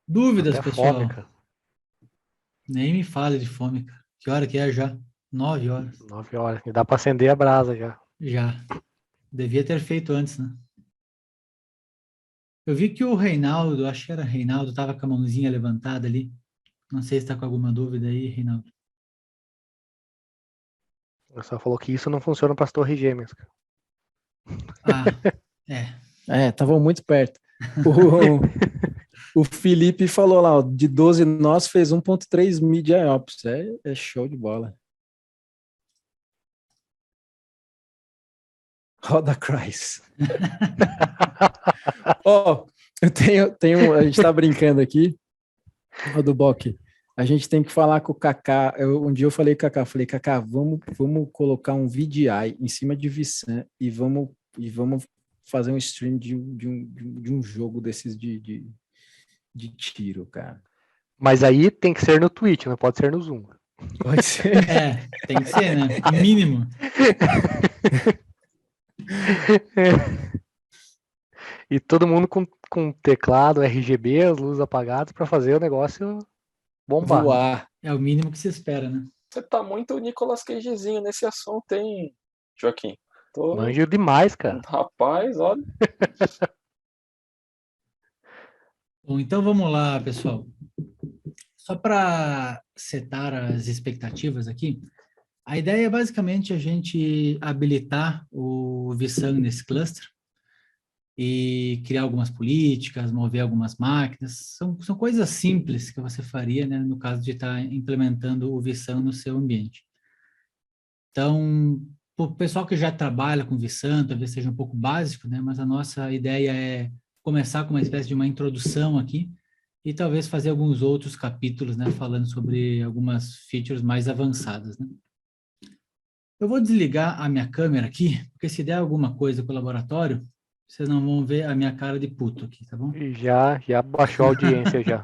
S5: Dúvidas,
S3: Até
S5: pessoal?
S3: fome, cara.
S5: Nem me fale de fome, cara. Que hora que é já? 9 horas.
S3: 9 horas. E dá pra acender a brasa já.
S5: Já. Devia ter feito antes, né? Eu vi que o Reinaldo, acho que era Reinaldo, estava com a mãozinha levantada ali. Não sei se está com alguma dúvida aí, Reinaldo.
S3: Ele só falou que isso não funciona para as torres gêmeas, cara.
S5: Ah, é.
S1: Estavam muito perto. O Felipe falou lá, ó, de 12 nós fez 1.3 mid IOPS. É show de bola. Roda Christ. Ó, eu tenho, a gente tá brincando aqui, ó, do Bock. A gente tem que falar com o Kaká. Um dia eu falei com o Kaká, Kaká, vamos colocar um VDI em cima de vSAN e vamos fazer um stream de um jogo desses de tiro, cara.
S3: Mas aí tem que ser no Twitch, não pode ser no Zoom.
S1: Pode ser.
S5: Tem que ser, né? Mínimo.
S3: E todo mundo com teclado, RGB, as luzes apagadas para fazer o negócio bombar.
S1: Voar.
S5: É o mínimo que se espera, né?
S4: Você tá muito Nicolas Cagezinho nesse assunto, hein, Joaquim?
S3: Manjo demais, cara.
S4: Rapaz, olha.
S5: Bom, então vamos lá, pessoal. Só para setar as expectativas aqui, a ideia é basicamente a gente habilitar o vSAN nesse cluster e criar algumas políticas, mover algumas máquinas. São coisas simples que você faria, né, no caso de estar implementando o vSAN no seu ambiente. Então, para o pessoal que já trabalha com vSAN, talvez seja um pouco básico, né, mas a nossa ideia é começar com uma espécie de uma introdução aqui e talvez fazer alguns outros capítulos, né, falando sobre algumas features mais avançadas, né. Eu vou desligar a minha câmera aqui, porque se der alguma coisa com o laboratório, vocês não vão ver a minha cara de puto aqui, tá bom?
S3: E já baixou a audiência já.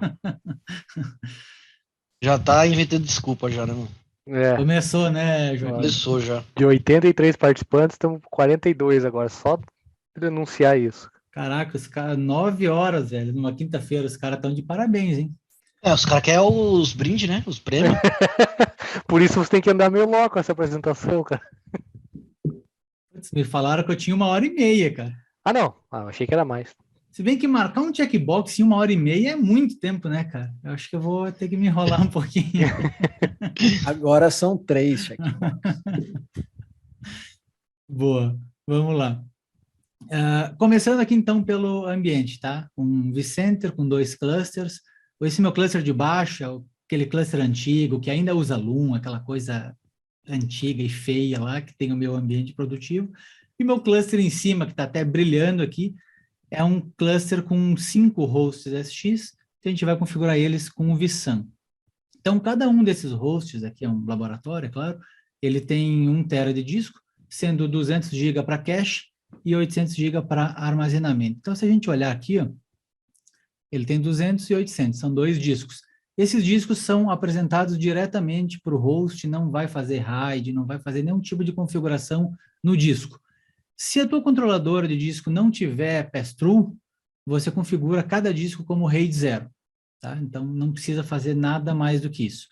S6: Já tá inventando desculpa já, né, mano?
S3: É,
S5: Começou, né, Joaquim?
S6: Começou já.
S3: de 83 participantes, estamos com 42 agora, só denunciar isso.
S5: Caraca, os caras, 9 horas, velho, numa quinta-feira, os caras estão de parabéns, hein?
S6: Os caras querem os brindes, né? Os prêmios.
S3: Por isso você tem que andar meio louco essa apresentação, cara.
S5: Putz, me falaram que eu tinha 1h30, cara.
S3: Ah, não. Achei que era mais.
S5: Se bem que marcar um checkbox em 1h30 é muito tempo, né, cara? Eu acho que eu vou ter que me enrolar um pouquinho.
S1: Agora são 3, check.
S5: Boa, vamos lá. Começando aqui, então, pelo ambiente, tá? Um vCenter com 2 clusters. Esse meu cluster de baixo é aquele cluster antigo, que ainda usa Loom, aquela coisa antiga e feia lá, que tem o meu ambiente produtivo. E meu cluster em cima, que está até brilhando aqui, é um cluster com 5 hosts SX, que a gente vai configurar eles com o vSAN. Então, cada um desses hosts, aqui é um laboratório, é claro, ele tem 1 tera de disco, sendo 200 GB para cache e 800 GB para armazenamento. Então, se a gente olhar aqui, ó, Ele tem 200 e 800, são 2 discos. Esses discos são apresentados diretamente para o host, não vai fazer RAID, não vai fazer nenhum tipo de configuração no disco. Se a tua controladora de disco não tiver pass-through, você configura cada disco como RAID 0. Tá? Então, não precisa fazer nada mais do que isso.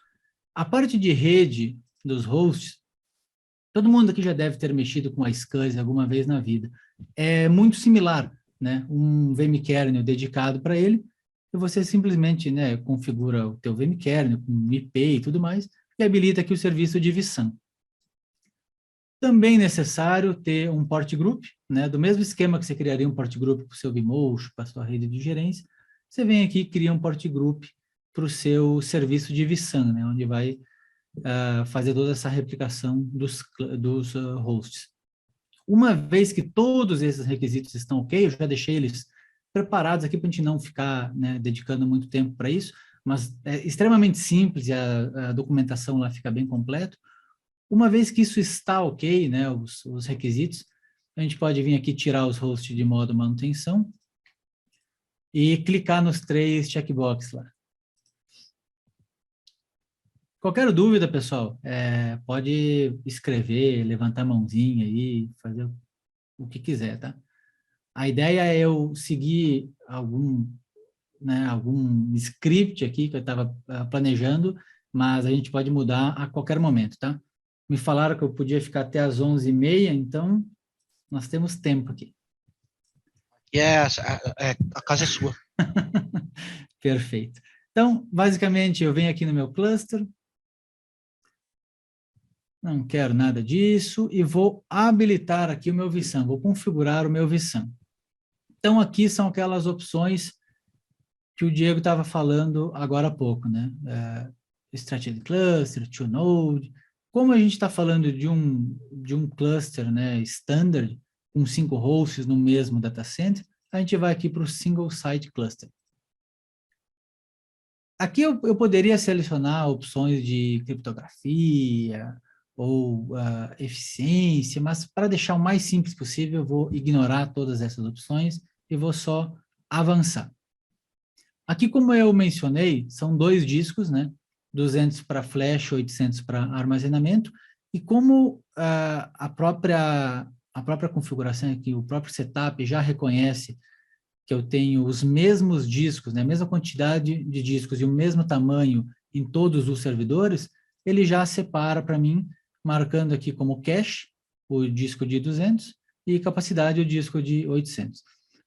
S5: A parte de rede dos hosts, todo mundo aqui já deve ter mexido com a SCSI alguma vez na vida. É muito similar, né? Um vmkernel dedicado para ele, e você simplesmente, né, configura o teu vmkernel com IP e tudo mais, e habilita aqui o serviço de vSAN. Também necessário ter um port group, né? Do mesmo esquema que você criaria um port group para o seu vMotion, para a sua rede de gerência, você vem aqui e cria um port group para o seu serviço de vSAN, né? Onde vai fazer toda essa replicação dos hosts. Uma vez que todos esses requisitos estão ok, eu já deixei eles preparados aqui para a gente não ficar, né, dedicando muito tempo para isso, mas é extremamente simples e a documentação lá fica bem completa. Uma vez que isso está ok, né, os requisitos, a gente pode vir aqui tirar os hosts de modo manutenção e clicar nos 3 checkboxes lá. Qualquer dúvida, pessoal, pode escrever, levantar a mãozinha aí, fazer o que quiser, tá? A ideia é eu seguir algum script aqui que eu estava planejando, mas a gente pode mudar a qualquer momento, tá? Me falaram que eu podia ficar até às 11h30, então nós temos tempo aqui.
S6: E a casa é sua.
S5: Perfeito. Então, basicamente, eu venho aqui no meu cluster, não quero nada disso, e vou habilitar aqui o meu vSAN, vou configurar o meu vSAN. Então, aqui são aquelas opções que o Diego estava falando agora há pouco, né? Strategy Cluster, To Node. Como a gente está falando de um cluster, né, standard, com 5 hosts no mesmo data center, a gente vai aqui para o Single Site Cluster. Aqui eu poderia selecionar opções de criptografia ou eficiência, mas para deixar o mais simples possível, eu vou ignorar todas essas opções e vou só avançar. Aqui, como eu mencionei, são 2 discos, né? 200 para flash, 800 para armazenamento, e como a própria configuração aqui, o próprio setup já reconhece que eu tenho os mesmos discos, né, a mesma quantidade de discos e o mesmo tamanho em todos os servidores, ele já separa para mim, marcando aqui como cache o disco de 200 e capacidade o disco de 800.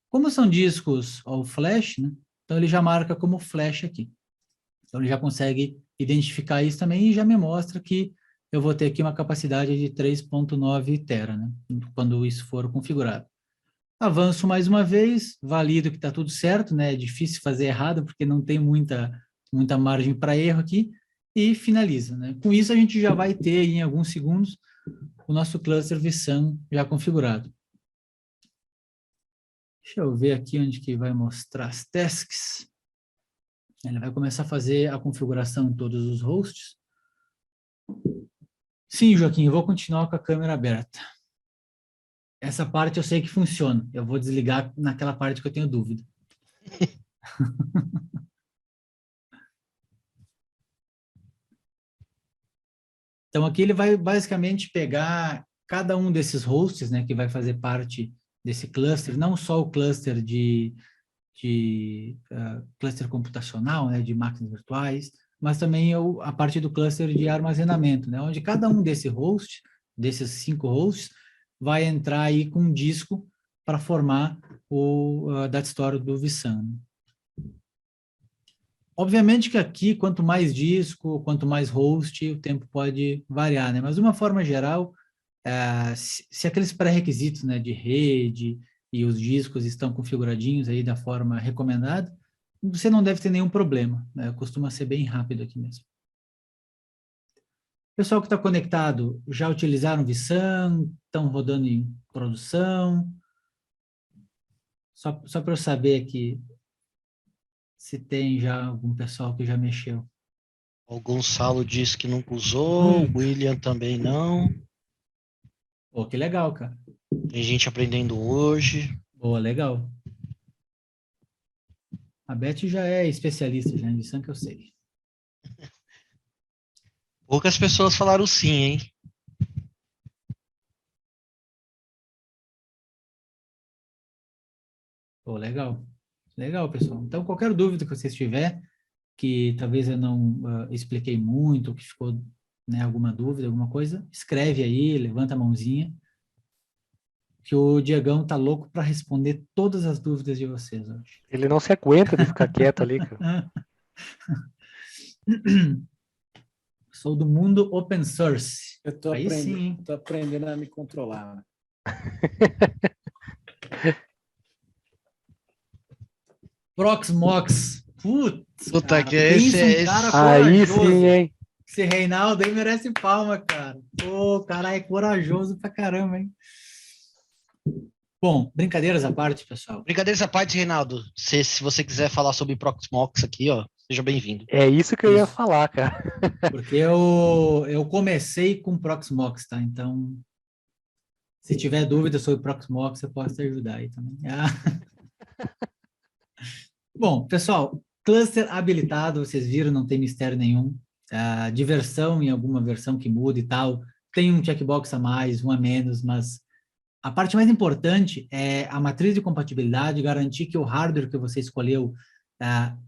S5: Como são discos all flash, né, então ele já marca como flash aqui. Então ele já consegue identificar isso também e já me mostra que eu vou ter aqui uma capacidade de 3.9 tera, né, quando isso for configurado. Avanço mais uma vez, valido que está tudo certo, né? É difícil fazer errado, porque não tem muita margem para erro aqui, e finaliza, né? Com isso, a gente já vai ter, em alguns segundos, o nosso cluster vSAN já configurado. Deixa eu ver aqui onde que vai mostrar as tasks. Ele vai começar a fazer a configuração em todos os hosts. Sim, Joaquim, eu vou continuar com a câmera aberta. Essa parte eu sei que funciona. Eu vou desligar naquela parte que eu tenho dúvida. Então, aqui ele vai basicamente pegar cada um desses hosts, né, que vai fazer parte desse cluster, não só o cluster de cluster computacional, né, de máquinas virtuais, mas também a parte do cluster de armazenamento, né, onde cada um desses 5 hosts, vai entrar aí com um disco para formar o data store do vSAN. Obviamente que aqui, quanto mais disco, quanto mais host, o tempo pode variar, né? Mas de uma forma geral, se aqueles pré-requisitos, né, de rede e os discos estão configuradinhos aí da forma recomendada, você não deve ter nenhum problema, né? Costuma ser bem rápido aqui mesmo. Pessoal que está conectado, já utilizaram vSAN? Estão rodando em produção? Só para eu saber aqui se tem já algum pessoal que já mexeu.
S6: O Gonçalo disse que nunca usou, o William também não.
S5: Pô, que legal, cara.
S6: Tem gente aprendendo hoje.
S5: Boa, legal. A Beth já é especialista já em lição que eu sei.
S6: Poucas pessoas falaram sim, hein?
S5: Pô, legal. Legal, pessoal. Então, qualquer dúvida que vocês tiver, que talvez eu não expliquei muito, que ficou, né, alguma dúvida, alguma coisa, escreve aí, levanta a mãozinha, que o Diegão tá louco para responder todas as dúvidas de vocês hoje.
S3: Ele não se aguenta de ficar quieto ali, cara.
S5: Sou do mundo open source.
S1: Eu tô
S5: Aí
S1: aprendendo,
S5: sim, hein?
S1: tô aprendendo a me controlar, né?
S5: Proxmox. Putz,
S6: Puta
S5: cara,
S6: que
S5: pensa um
S6: esse,
S5: cara
S3: Aí
S5: corajoso.
S3: sim, hein?
S5: Esse Reinaldo aí merece palma, cara. Pô, cara é corajoso pra caramba, hein? Bom, brincadeiras à parte, pessoal.
S6: Brincadeiras à parte, Reinaldo. Se você quiser falar sobre Proxmox aqui, ó, seja bem-vindo.
S3: É isso que eu ia
S5: Isso.
S3: falar, cara.
S5: Porque eu comecei com Proxmox, tá? Então, se tiver dúvida sobre Proxmox, eu posso te ajudar aí também. Bom, pessoal, cluster habilitado, vocês viram, não tem mistério nenhum. Diversão em alguma versão que muda e tal. Tem um checkbox a mais, um a menos, mas a parte mais importante é a matriz de compatibilidade, garantir que o hardware que você escolheu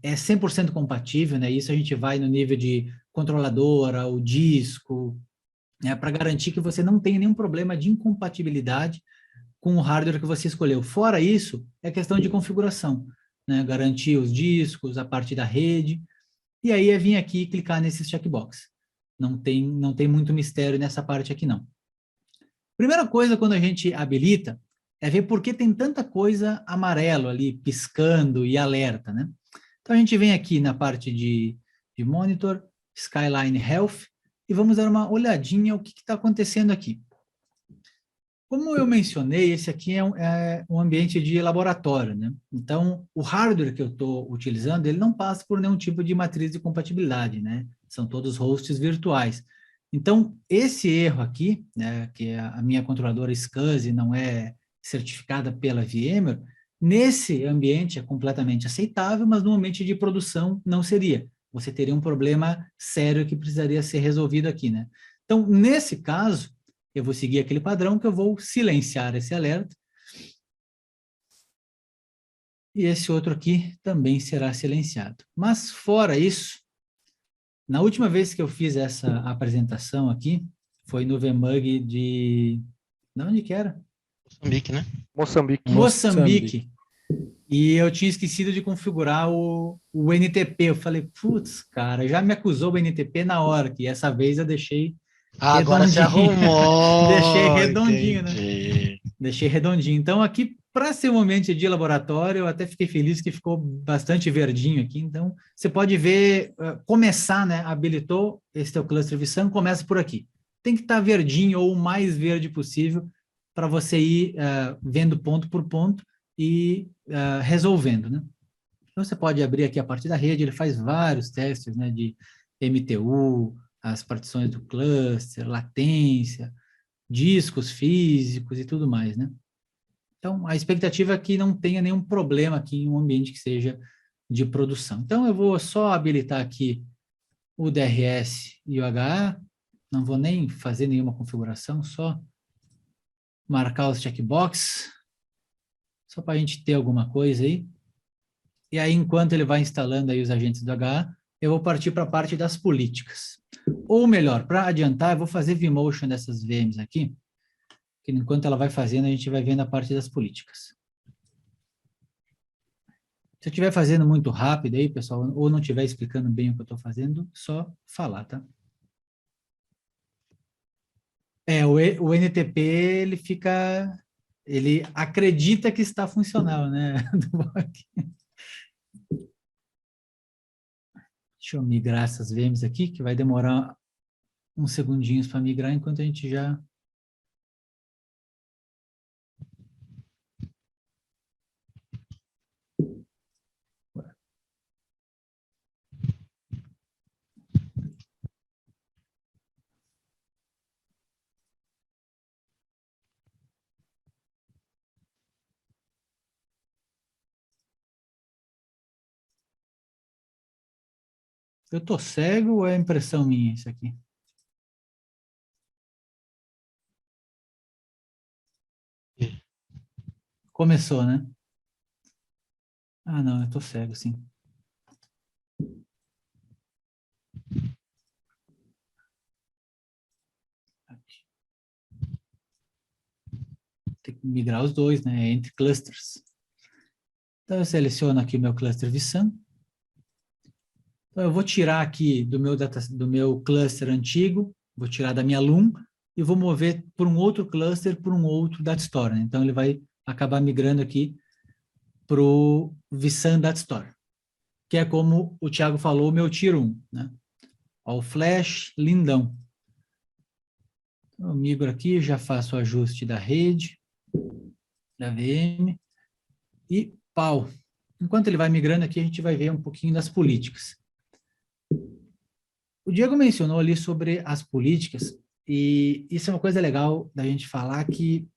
S5: é 100% compatível, né? Isso a gente vai no nível de controladora, o disco, né? Para garantir que você não tenha nenhum problema de incompatibilidade com o hardware que você escolheu. Fora isso, é questão de configuração, né? Garantir os discos, a parte da rede, e aí é vir aqui e clicar nesses checkbox. Não tem muito mistério nessa parte aqui, não. Primeira coisa, quando a gente habilita, é ver por que tem tanta coisa amarelo ali, piscando e alerta, né? Então, a gente vem aqui na parte de Monitor, Skyline Health, e vamos dar uma olhadinha o que está acontecendo aqui. Como eu mencionei, esse aqui é um ambiente de laboratório, né? Então, o hardware que eu estou utilizando, ele não passa por nenhum tipo de matriz de compatibilidade, né? São todos hosts virtuais. Então, esse erro aqui, né, que a minha controladora SCSI não é certificada pela VMware, nesse ambiente é completamente aceitável, mas no ambiente de produção não seria. Você teria um problema sério que precisaria ser resolvido aqui, né? Então, nesse caso, eu vou seguir aquele padrão que eu vou silenciar esse alerta. E esse outro aqui também será silenciado. Mas, fora isso, na última vez que eu fiz essa apresentação aqui, foi no VMUG de... De onde que era?
S6: Moçambique, né?
S3: Moçambique.
S5: Moçambique. E eu tinha esquecido de configurar o NTP. Eu falei, putz, cara, já me acusou o NTP na hora, que essa vez eu deixei
S6: Agora se
S5: redondinho.
S6: arrumou.
S5: Deixei redondinho, né?
S6: Entendi.
S5: Deixei redondinho. Então, aqui, para ser um ambiente de laboratório, eu até fiquei feliz que ficou bastante verdinho aqui. Então, você pode ver, começar, né? Habilitou esse teu cluster vSAN, começa por aqui. Tem que estar verdinho ou o mais verde possível para você ir vendo ponto por ponto e resolvendo, né? Então, você pode abrir aqui a partir da rede, ele faz vários testes, né? De MTU, as partições do cluster, latência, discos físicos e tudo mais, né? Então, a expectativa é que não tenha nenhum problema aqui em um ambiente que seja de produção. Então, eu vou só habilitar aqui o DRS e o HA, não vou nem fazer nenhuma configuração, só marcar os checkbox, só para a gente ter alguma coisa aí. E aí, enquanto ele vai instalando aí os agentes do HA, eu vou partir para a parte das políticas. Ou melhor, para adiantar, eu vou fazer vMotion dessas VMs aqui, que enquanto ela vai fazendo, a gente vai vendo a parte das políticas. Se eu estiver fazendo muito rápido aí, pessoal, ou não estiver explicando bem o que eu estou fazendo, só falar, tá? O NTP, ele acredita que está funcional, né? Deixa eu migrar essas VMs aqui, que vai demorar uns segundinhos para migrar, enquanto a gente já... Eu tô cego ou é impressão minha isso aqui? Começou, né? Ah, não, eu tô cego, sim. Aqui. Tem que migrar os dois, né? Entre clusters. Então, eu seleciono aqui o meu cluster vSAN. Então, eu vou tirar aqui do meu cluster antigo, vou tirar da minha LUM e vou mover por um outro cluster, por um outro data store, né? Então, ele vai acabar migrando aqui para o vSAN Data Store, que é como o Thiago falou, o meu Tier 1, né? All Flash, lindão. Então, eu migro aqui, já faço o ajuste da rede, da VM, e pau. Enquanto ele vai migrando aqui, a gente vai ver um pouquinho das políticas. O Diego mencionou ali sobre as políticas, e isso é uma coisa legal da gente falar que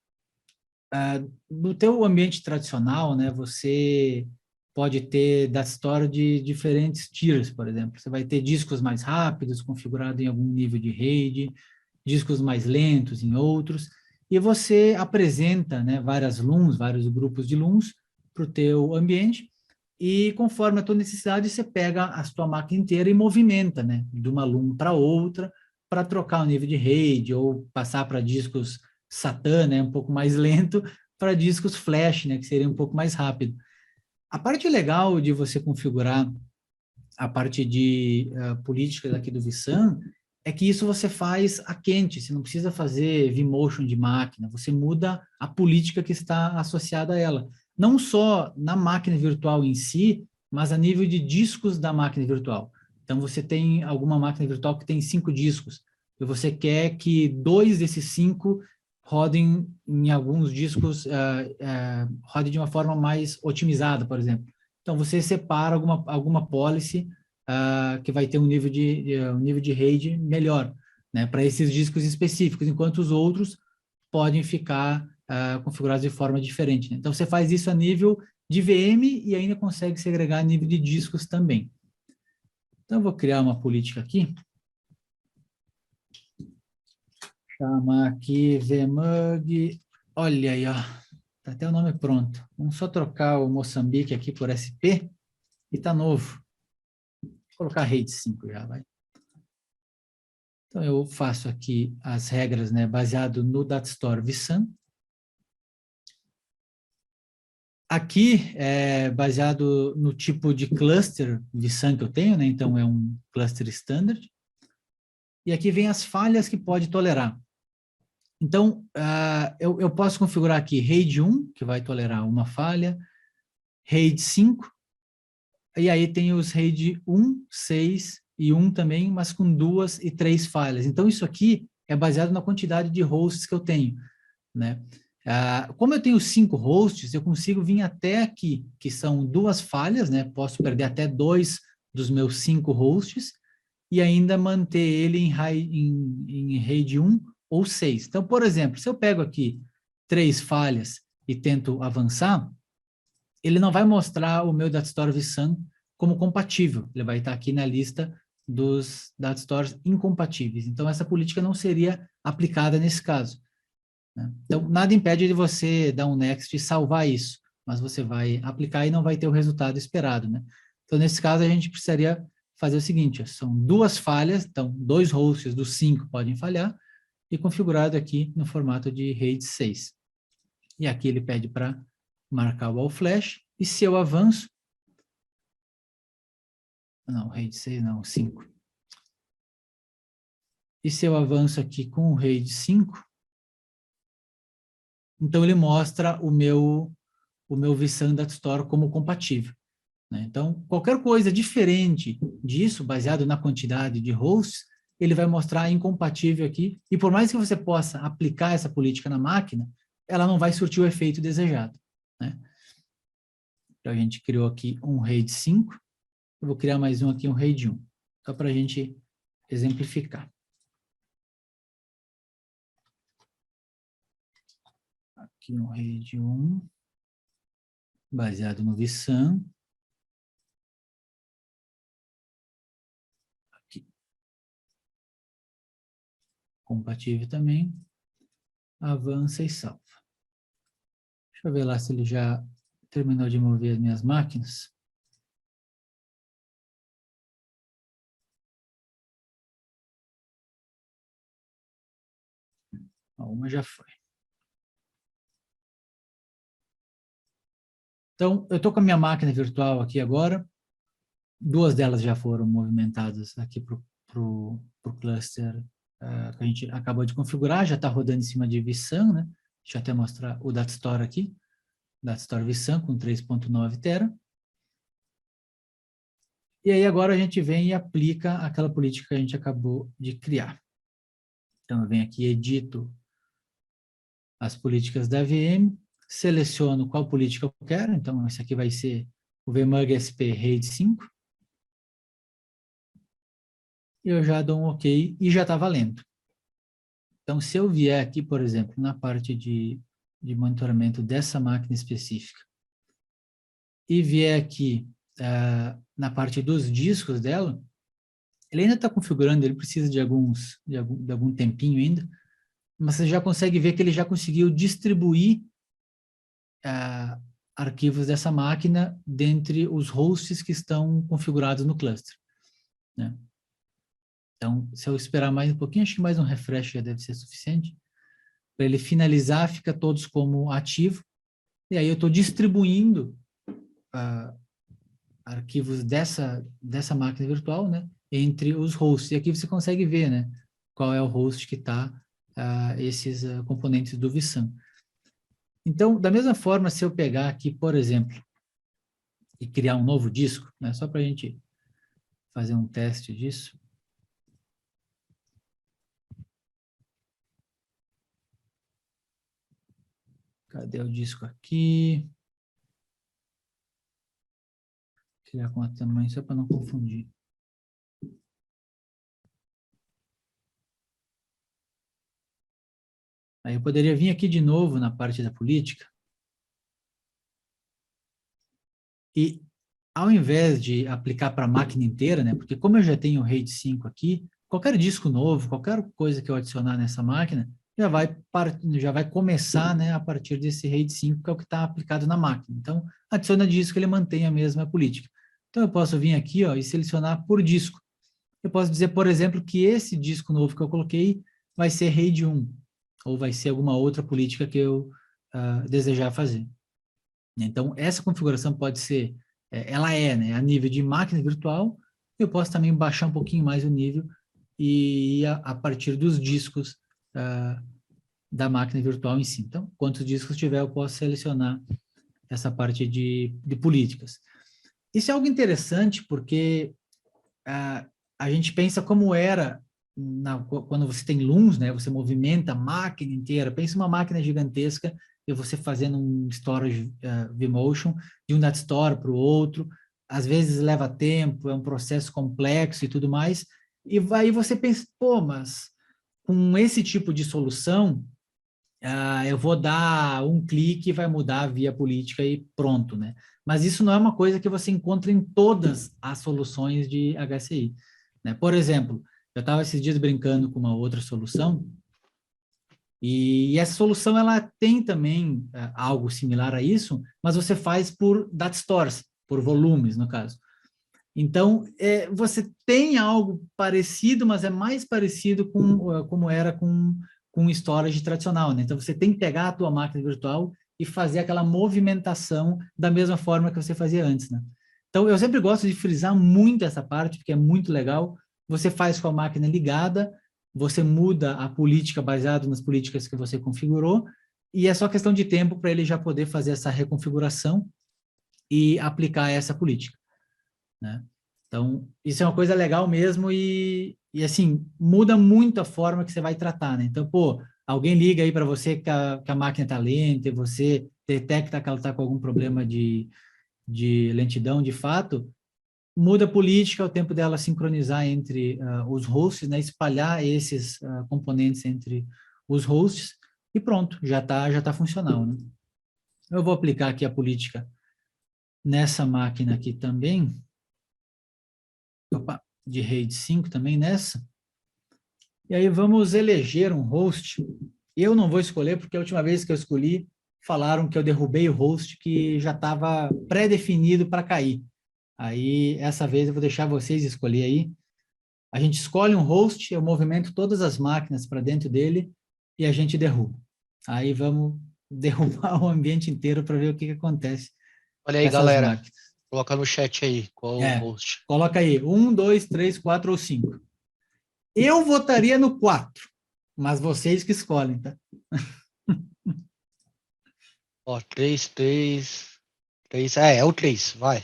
S5: no teu ambiente tradicional, né, você pode ter data store de diferentes tiers, por exemplo. Você vai ter discos mais rápidos, configurado em algum nível de rede, discos mais lentos em outros, e você apresenta, né, várias LUNs, vários grupos de LUNs para o teu ambiente, e conforme a tua necessidade, você pega a tua máquina inteira e movimenta, né, de uma LUN para outra, para trocar o nível de rede, ou passar para discos SATA, né, um pouco mais lento, para discos flash, né, que seria um pouco mais rápido. A parte legal de você configurar a parte de políticas aqui do vSAN é que isso você faz a quente, você não precisa fazer vMotion de máquina, você muda a política que está associada a ela. Não só na máquina virtual em si, mas a nível de discos da máquina virtual. Então, você tem alguma máquina virtual que tem 5 discos, e você quer que 2 desses 5 rodem em alguns discos, rodem de uma forma mais otimizada, por exemplo. Então, você separa alguma policy que vai ter um nível de rede melhor, né, para esses discos específicos, enquanto os outros podem ficar configurados de forma diferente, né? Então, você faz isso a nível de VM e ainda consegue segregar a nível de discos também. Então, eu vou criar uma política aqui. Chamar aqui vmug. Olha aí, ó. Tá até o nome pronto. Vamos só trocar o Moçambique aqui por SP e tá novo. Vou colocar rede 5 já, vai. Então, eu faço aqui as regras, né, baseado no Data Store vSAN. Aqui, é baseado no tipo de cluster vSAN que eu tenho, né, então é um cluster standard. E aqui vem as falhas que pode tolerar. Então, eu posso configurar aqui RAID 1, que vai tolerar uma falha, RAID 5, e aí tem os RAID 1, 6 e 1 também, mas com 2 e 3 falhas. Então, isso aqui é baseado na quantidade de hosts que eu tenho, né? Como eu tenho 5 hosts, eu consigo vir até aqui, que são 2 falhas, né? Posso perder até 2 dos meus 5 hosts e ainda manter ele em RAID 1 ou 6. Então, por exemplo, se eu pego aqui 3 falhas e tento avançar, ele não vai mostrar o meu Data Store vSAN como compatível. Ele vai estar aqui na lista dos Data Stores incompatíveis. Então, essa política não seria aplicada nesse caso, né? Então, nada impede de você dar um next e salvar isso, mas você vai aplicar e não vai ter o resultado esperado, né? Então, nesse caso, a gente precisaria fazer o seguinte, ó, são 2 falhas, então 2 hosts dos 5 podem falhar, e configurado aqui no formato de RAID 6. E aqui ele pede para marcar o all flash, e se eu avanço, não, RAID 6 não, 5. E se eu avanço aqui com o RAID 5, então ele mostra o meu vSAN Data Store como compatível, né? Então, qualquer coisa diferente disso, baseado na quantidade de hosts, ele vai mostrar incompatível aqui, e por mais que você possa aplicar essa política na máquina, ela não vai surtir o efeito desejado, né? Então, a gente criou aqui um RAID 5, eu vou criar mais um aqui, um RAID 1, só para a gente exemplificar. Aqui um RAID 1, baseado no vSAN. compatível também. Avança e salva. Deixa eu ver lá se ele já terminou de mover as minhas máquinas. Uma já foi. Então, eu estou com a minha máquina virtual aqui agora. 2 delas já foram movimentadas aqui para o cluster que a gente acabou de configurar. Já está rodando em cima de vSAN, né? Deixa eu até mostrar o Datastore aqui. Datastore vSAN com 3.9 tera. E aí agora a gente vem e aplica aquela política que a gente acabou de criar. Então, eu venho aqui e edito as políticas da VM, seleciono qual política eu quero. Então, esse aqui vai ser o VMUG SP RAID 5. Eu já dou um OK e já está valendo. Então, se eu vier aqui, por exemplo, na parte de monitoramento dessa máquina específica e vier aqui na parte dos discos dela, ele ainda está configurando, ele precisa de algum tempinho ainda, mas você já consegue ver que ele já conseguiu distribuir arquivos dessa máquina dentre os hosts que estão configurados no cluster, né? Então, se eu esperar mais um pouquinho, acho que mais um refresh já deve ser suficiente. Para ele finalizar, fica todos como ativo. E aí eu estou distribuindo arquivos dessa máquina virtual, né, entre os hosts. E aqui você consegue ver, né, qual é o host que está esses componentes do vSAN. Então, da mesma forma, se eu pegar aqui, por exemplo, e criar um novo disco, né, só para a gente fazer um teste disso. Cadê o disco aqui? Criar com o tamanho só para não confundir. Aí eu poderia vir aqui de novo na parte da política. E ao invés de aplicar para a máquina inteira, né? Porque como eu já tenho o RAID 5 aqui, qualquer disco novo, qualquer coisa que eu adicionar nessa máquina, já vai começar, né, a partir desse RAID 5, que é o que está aplicado na máquina. Então, adiciona disco, ele mantém a mesma política. Então, eu posso vir aqui, ó, e selecionar por disco. Eu posso dizer, por exemplo, que esse disco novo que eu coloquei vai ser RAID 1, ou vai ser alguma outra política que eu desejar fazer. Então, essa configuração pode ser, ela né, a nível de máquina virtual. Eu posso também baixar um pouquinho mais o nível e ir a partir dos discos da máquina virtual em si. Então, quantos discos tiver, eu posso selecionar essa parte de políticas. Isso é algo interessante, porque a gente pensa como era quando você tem LUNs, né? Você movimenta a máquina inteira. Pensa uma máquina gigantesca e você fazendo um storage vMotion de um datastore para o outro. Às vezes leva tempo, é um processo complexo e tudo mais. E aí você pensa, pô, mas com esse tipo de solução, eu vou dar um clique e vai mudar a via política e pronto, né? Mas isso não é uma coisa que você encontra em todas as soluções de HCI, né? Por exemplo, eu estava esses dias brincando com uma outra solução e essa solução ela tem também algo similar a isso, mas você faz por datastores, por volumes, no caso. Então, você tem algo parecido, mas é mais parecido com como era com storage tradicional, né? Então, você tem que pegar a tua máquina virtual e fazer aquela movimentação da mesma forma que você fazia antes, né? Então, eu sempre gosto de frisar muito essa parte, porque é muito legal. Você faz com a máquina ligada, você muda a política baseado nas políticas que você configurou, e é só questão de tempo para ele já poder fazer essa reconfiguração e aplicar essa política, né? Então, isso é uma coisa legal mesmo e assim, muda muito a forma que você vai tratar, né? Então, pô, alguém liga aí para você que a máquina está lenta e você detecta que ela está com algum problema de lentidão de fato, muda a política, o tempo dela sincronizar entre os hosts, né? Espalhar esses componentes entre os hosts e pronto, já tá funcional, né? Eu vou aplicar aqui a política nessa máquina aqui também. Opa, de RAID 5 também nessa. E aí vamos eleger um host. Eu não vou escolher, porque a última vez que eu escolhi, falaram que eu derrubei o host que já estava pré-definido para cair. Aí, essa vez, eu vou deixar vocês escolher aí. A gente escolhe um host, eu movimento todas as máquinas para dentro dele e a gente derruba. Aí vamos derrubar o ambiente inteiro para ver o que acontece
S6: Olha
S5: com
S6: aí,
S5: essas
S6: galera.
S5: máquinas.
S6: Coloca no chat aí qual o
S5: É.
S6: host.
S5: Coloca aí, 1, 2, 3, 4 ou 5. Eu votaria no 4, mas vocês que escolhem, tá?
S6: Ó, 3, 3, 3. É o 3, vai.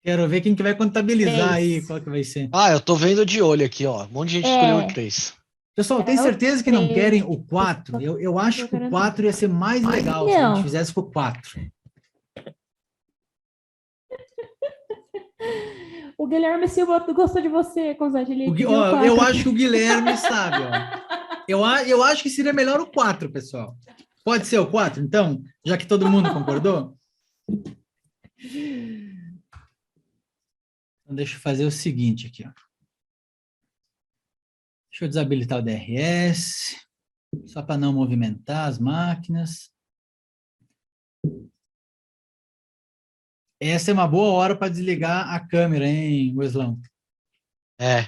S5: Quero ver quem que vai contabilizar aí,
S2: Três.
S5: qual que vai ser.
S6: Ah, eu tô vendo de olho aqui, ó. Um monte de gente escolheu o 3.
S5: Pessoal, tem
S2: É o
S5: certeza que não
S2: 3.
S5: querem o 4? Eu acho que o 4 ia ser mais legal se a gente
S2: Não.
S5: fizesse com o 4.
S2: O Guilherme Silva gostou de você, Cosete. Ele pediu
S5: Ó,
S2: quatro.
S5: eu acho que o Guilherme sabe, ó. Eu acho que seria melhor o 4, pessoal. Pode ser o 4, então? Já que todo mundo concordou? Então, deixa eu fazer o seguinte aqui, ó. Deixa eu desabilitar o DRS, só para não movimentar as máquinas. Essa é uma boa hora para desligar a câmera, hein, Weslão?
S6: É.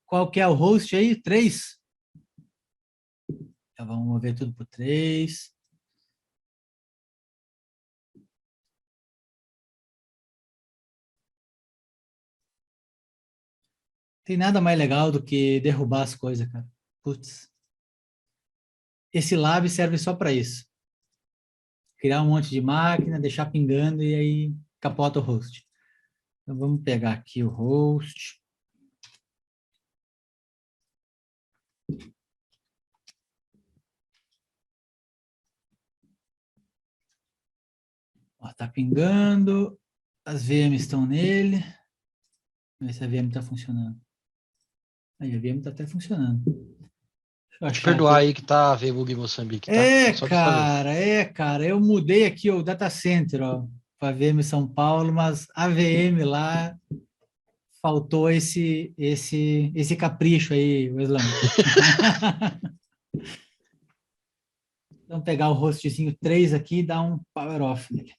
S5: Qual que é o host aí? 3? Então, vamos mover tudo para 3. Tem nada mais legal do que derrubar as coisas, cara. Putz. Esse lab serve só para isso. Criar um monte de máquina, deixar pingando e aí capota o host. Então, vamos pegar aqui o host. Ó, tá pingando. As VMs estão nele. Vamos ver se a VM está funcionando. Aí, a VM está até funcionando. Deixa eu
S6: Vou te
S5: achar
S6: perdoar
S5: aqui.
S6: aí que tá veio bug em Moçambique, tá?
S5: É,
S6: Só pra saber.
S5: cara. Eu mudei aqui o data center, ó, para a VM São Paulo, mas a VM lá faltou esse capricho aí, Weslão. Vamos pegar o hostzinho 3 aqui e dar um power off nele.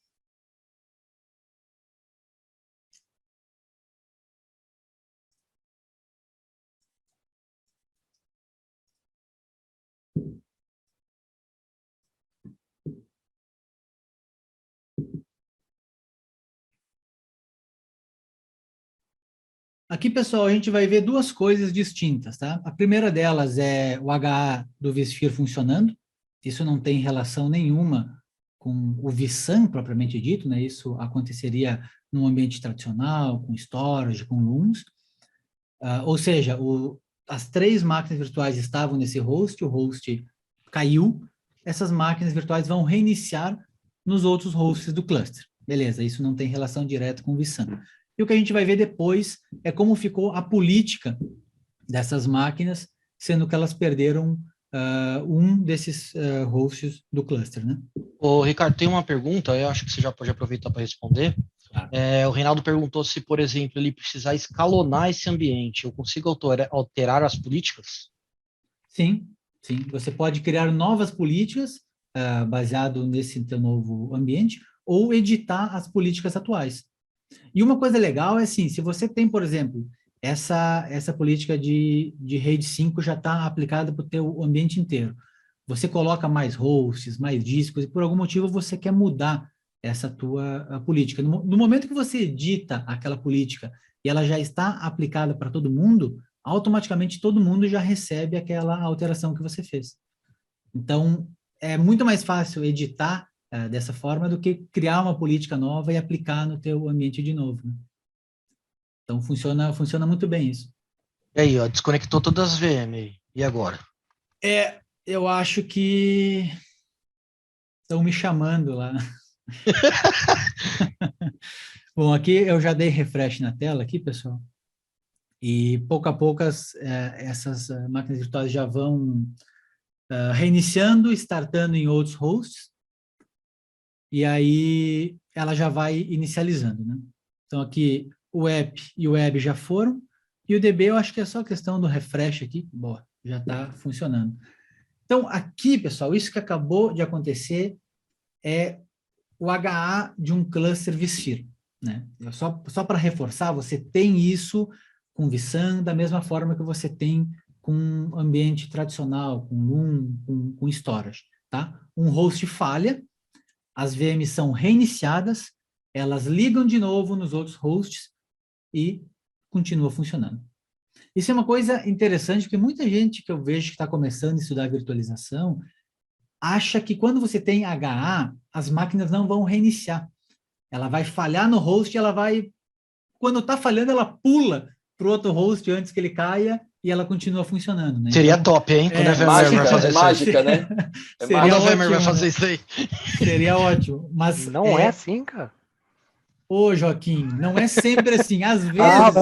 S5: Aqui, pessoal, a gente vai ver duas coisas distintas, tá? A primeira delas é o HA do vSphere funcionando. Isso não tem relação nenhuma com o vSAN propriamente dito, né? Isso aconteceria num ambiente tradicional, com storage, com LUMS. Ou seja, as 3 máquinas virtuais estavam nesse host, o host caiu, essas máquinas virtuais vão reiniciar nos outros hosts do cluster. Beleza, isso não tem relação direta com o vSAN. E o que a gente vai ver depois é como ficou a política dessas máquinas, sendo que elas perderam um desses hosts do cluster, né?
S6: Ô, Ricardo, tem uma pergunta, eu acho que você já pode aproveitar para responder.
S5: Tá.
S6: O Reinaldo perguntou se, por exemplo, ele precisar escalonar esse ambiente, eu consigo alterar as políticas?
S5: Sim. Você pode criar novas políticas baseado nesse teu novo ambiente ou editar as políticas atuais. E uma coisa legal é assim, se você tem, por exemplo, essa política de RAID 5 já está aplicada para o teu ambiente inteiro. Você coloca mais hosts, mais discos, e por algum motivo você quer mudar essa tua política. No momento que você edita aquela política e ela já está aplicada para todo mundo, automaticamente todo mundo já recebe aquela alteração que você fez. Então, é muito mais fácil editar dessa forma do que criar uma política nova e aplicar no teu ambiente de novo, né? Então, funciona muito bem isso.
S6: E aí, ó, desconectou todas as VM aí. E agora?
S5: Eu acho que estão me chamando lá. Bom, aqui eu já dei refresh na tela aqui, pessoal. E pouco a pouco essas máquinas virtuais já vão reiniciando, startando em outros hosts. E aí ela já vai inicializando, né? Então aqui o app e o web já foram. E o DB eu acho que é só questão do refresh aqui. Boa. já está funcionando. Então, aqui, pessoal, isso que acabou de acontecer é o HA de um cluster vSphere, né? Só para reforçar, você tem isso com vSAN da mesma forma que você tem com um ambiente tradicional, com Loom, com storage, tá? Um host falha, as VMs são reiniciadas, elas ligam de novo nos outros hosts e continua funcionando. Isso é uma coisa interessante, porque muita gente que eu vejo que está começando a estudar virtualização acha que quando você tem HA, as máquinas não vão reiniciar. Ela vai falhar no host, quando está falhando, ela pula para o outro host antes que ele caia e ela continua funcionando. Né?
S6: Seria
S5: Então,
S6: top, hein? Quando a VMware
S4: Mágica,
S6: vai fazer isso aí.
S4: mágica, né? É
S5: Seria
S6: Quando a
S4: mágica.
S6: VMware vai
S5: ótimo,
S6: fazer
S5: né?
S6: isso aí.
S5: Seria ótimo. Mas
S3: Não é assim, cara.
S5: Ô, Joaquim, não é sempre assim. Às vezes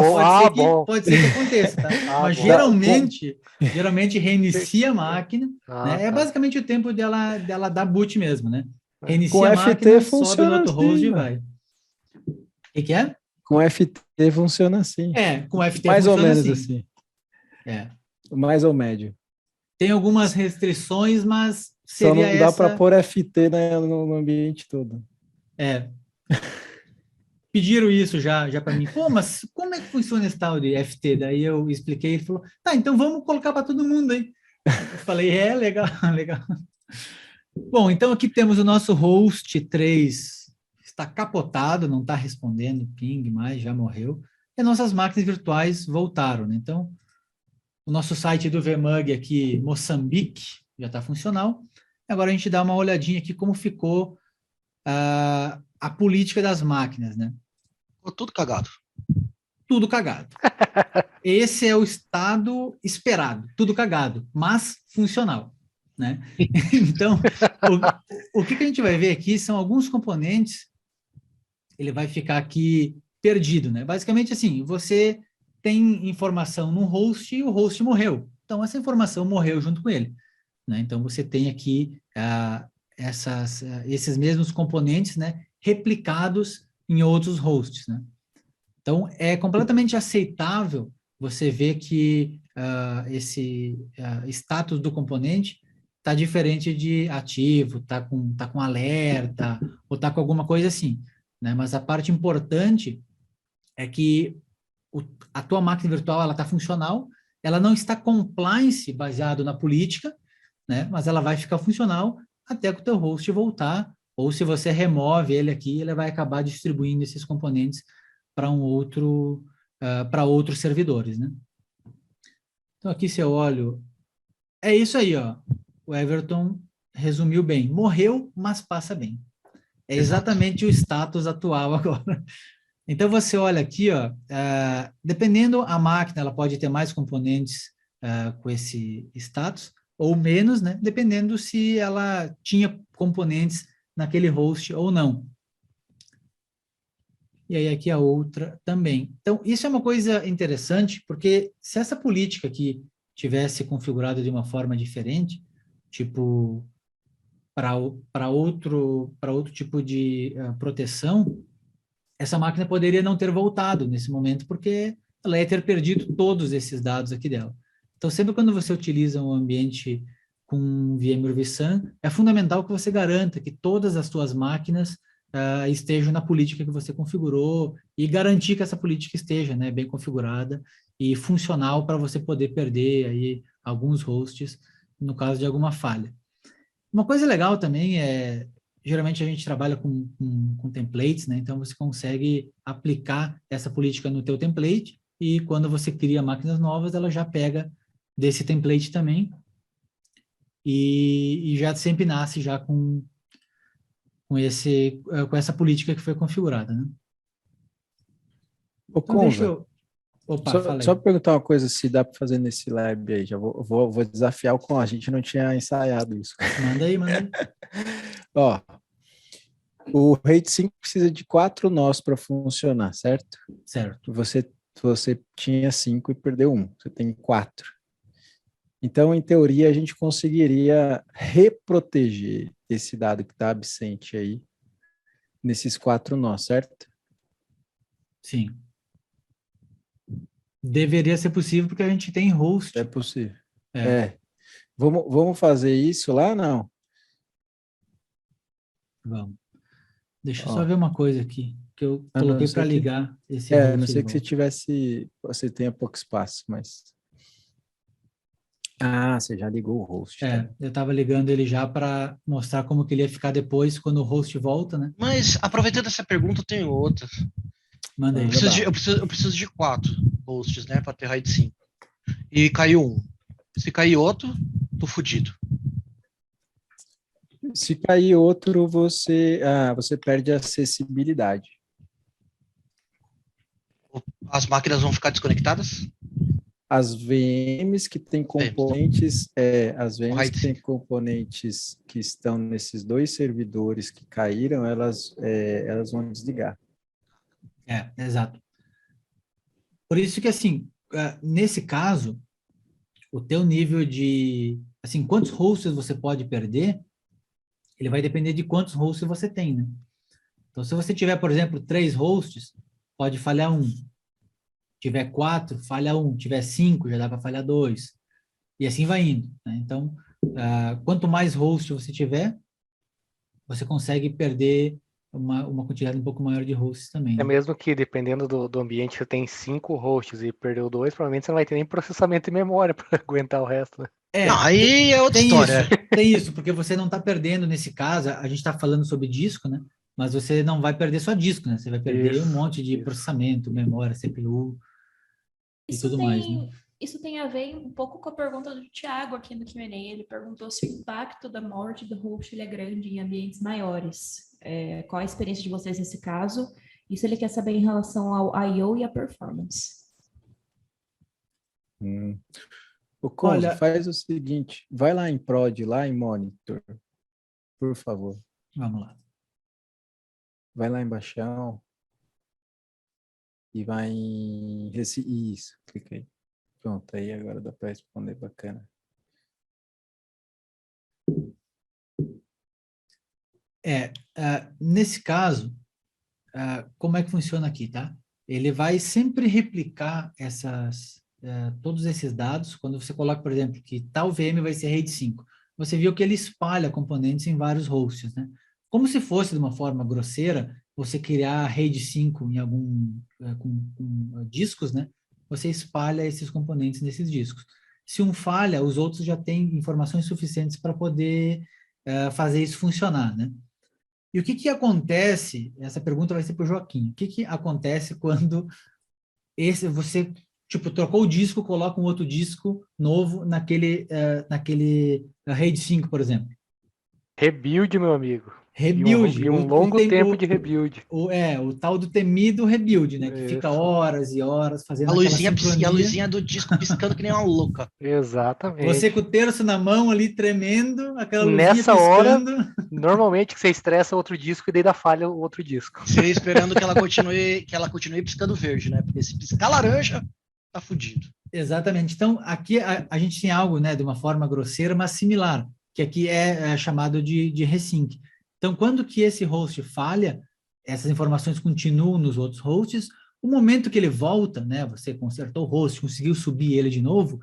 S3: bom.
S5: pode ser que aconteça, tá? Mas
S3: bom.
S5: geralmente reinicia a máquina, né? É
S3: Tá.
S5: basicamente o tempo dela dar boot mesmo, né?
S1: Com
S5: Reinicia a
S1: FT
S5: máquina, sobe no
S1: funciona
S5: outro
S1: assim,
S5: host e
S1: né?
S5: vai. O que é?
S1: Com FT funciona assim.
S5: Com FT
S1: Mais ou
S5: funciona
S1: menos
S5: assim.
S1: assim. Mais ou médio.
S5: Tem algumas restrições, mas
S1: Só
S5: seria
S1: não dá para
S5: essa...
S1: pôr FT, né, no ambiente todo.
S5: Pediram isso já para mim. Pô, mas como é que funciona esse tal de FT? Daí eu expliquei, ele falou, tá, então vamos colocar para todo mundo aí. Eu falei, legal, legal. Bom, então aqui temos o nosso host 3, está capotado, não está respondendo ping mais, já morreu. E nossas máquinas virtuais voltaram, né? Então, o nosso site do VMUG aqui, Moçambique, já está funcional. Agora a gente dá uma olhadinha aqui como ficou a política das máquinas, né?
S6: Ficou tudo cagado.
S5: Tudo cagado. Esse é o estado esperado, tudo cagado, mas funcional, né? Então, o que a gente vai ver aqui são alguns componentes, ele vai ficar aqui perdido, né? Basicamente assim, você tem informação no host e o host morreu. Então, essa informação morreu junto com ele, né? Então, você tem aqui esses mesmos componentes, né, replicados em outros hosts, né? Então, é completamente aceitável você ver que esse status do componente está diferente de ativo, está com alerta, ou está com alguma coisa assim, né? Mas a parte importante é que a tua máquina virtual ela está funcional, ela não está compliance baseado na política, né? Mas ela vai ficar funcional até que o teu host voltar, ou se você remove ele aqui, ele vai acabar distribuindo esses componentes para para outros servidores, né? Então aqui se eu olho, é isso aí, ó. O Everton resumiu bem. Morreu, mas passa bem. É exatamente o status atual agora. Então você olha aqui, ó, dependendo a máquina, ela pode ter mais componentes com esse status ou menos, né? Dependendo se ela tinha componentes naquele host ou não. E aí aqui a outra também. Então, isso é uma coisa interessante, porque se essa política aqui tivesse configurada de uma forma diferente, tipo, para outro tipo de proteção, essa máquina poderia não ter voltado nesse momento, porque ela ia ter perdido todos esses dados aqui dela. Então, sempre quando você utiliza um ambiente com VMware vSAN, é fundamental que você garanta que todas as suas máquinas estejam na política que você configurou e garantir que essa política esteja, né, bem configurada e funcional para você poder perder aí alguns hosts no caso de alguma falha. Uma coisa legal também geralmente a gente trabalha com templates, né, então você consegue aplicar essa política no teu template e quando você cria máquinas novas, ela já pega desse template também e já sempre nasce já com essa política que foi configurada, né? Então, deixa eu... Opa, fala aí.
S1: Só perguntar uma coisa, se dá para fazer nesse lab aí, já vou desafiar o com a gente não tinha ensaiado isso.
S5: Manda aí.
S1: Ó, o RAID 5 precisa de 4 nós para funcionar, certo?
S5: Certo.
S1: Você tinha 5 e perdeu 1, você tem 4. Então, em teoria, a gente conseguiria reproteger esse dado que está absente aí nesses 4 nós, certo?
S5: Sim. Deveria ser possível porque a gente tem host.
S1: É possível. É. Vamos fazer isso lá, não?
S5: Vamos. Deixa eu
S1: Ó.
S5: só ver uma coisa aqui, que eu
S1: A não
S5: coloquei
S1: ser
S5: para
S1: que-
S5: ligar esse
S1: a
S5: host
S1: não
S5: de
S1: ser que
S5: volta.
S1: você tenha pouco espaço, mas... Ah, você já ligou o host, tá bom.
S5: Eu estava ligando ele já para mostrar como que ele ia ficar depois, quando o host volta, né?
S6: Mas, aproveitando essa pergunta, eu tenho outra.
S5: Manda aí.
S1: Manda bala.
S6: Eu preciso de 4 hosts, né, para ter RAID 5. E caiu um. Se cair outro, tô fudido.
S1: Se cair outro, você perde a acessibilidade.
S6: As máquinas vão ficar desconectadas?
S1: As VMs que têm componentes, as VMs
S6: RAID
S1: que têm componentes que estão nesses 2 servidores que caíram, elas vão desligar.
S5: Exato. Por isso que, assim, nesse caso, o teu nível de, assim, quantos hosts você pode perder, ele vai depender de quantos hosts você tem, né? Então, se você tiver, por exemplo, 3 hosts, pode falhar um. Tiver 4, falha um. Tiver 5, já dá para falhar 2. E assim vai indo, né? Então, quanto mais host você tiver, você consegue perder uma quantidade um pouco maior de hosts também,
S3: É
S5: né?
S3: mesmo que, dependendo do ambiente, você tem 5 hosts e perdeu 2, provavelmente você não vai ter nem processamento de memória para aguentar o resto, né?
S6: Não, aí é outra história.
S5: Tem isso, porque você não está perdendo, nesse caso, a gente está falando sobre disco, né? Mas você não vai perder só disco, né? Você vai perder um monte de processamento, memória, CPU e
S2: Isso
S5: tudo mais, né?
S2: isso tem a ver um pouco com a pergunta do Thiago aqui no Q&A. Ele perguntou se o impacto da morte do host ele é grande em ambientes maiores. Qual a experiência de vocês nesse caso? Isso ele quer saber em relação ao I/O e a performance.
S1: O Conzo,
S5: Olha,
S1: faz o seguinte, vai lá em prod, lá em monitor, por favor.
S5: vamos lá.
S1: Vai lá em baixão e vai em isso, clica aí. Pronto, aí agora dá para responder bacana.
S5: Nesse caso, como é que funciona aqui, tá? Ele vai sempre replicar todos esses dados, quando você coloca, por exemplo, que tal VM vai ser RAID 5. Você viu que ele espalha componentes em vários hosts, né? Como se fosse, de uma forma grosseira, você criar RAID 5 em com discos, né? Você espalha esses componentes nesses discos. Se um falha, os outros já têm informações suficientes para poder fazer isso funcionar, né? E o que acontece? Essa pergunta vai ser para o Joaquim. O que acontece quando você tipo trocou o disco, coloca um outro disco novo naquele RAID 5, por exemplo?
S3: Rebuild, meu amigo.
S5: Rebuild.
S3: E um longo tempo de rebuild.
S5: O tal do temido rebuild, né? Que fica
S3: Isso.
S5: horas e horas fazendo
S6: A
S5: aquela
S6: luzinha, e a
S5: sincronia.
S6: luzinha do disco piscando que nem uma louca.
S3: Exatamente.
S5: Você com o terço na mão ali tremendo, aquela luzinha
S3: Nessa hora,
S5: piscando.
S3: normalmente você estressa outro disco e daí dá falha o outro disco.
S6: Você esperando que ela continue piscando verde, né? Porque se piscar laranja, tá fudido.
S5: Exatamente. Então, aqui a gente tem algo, né, de uma forma grosseira, mas similar, que aqui é chamado de resync. Então, quando que esse host falha, essas informações continuam nos outros hosts. O momento que ele volta, né, você consertou o host, conseguiu subir ele de novo,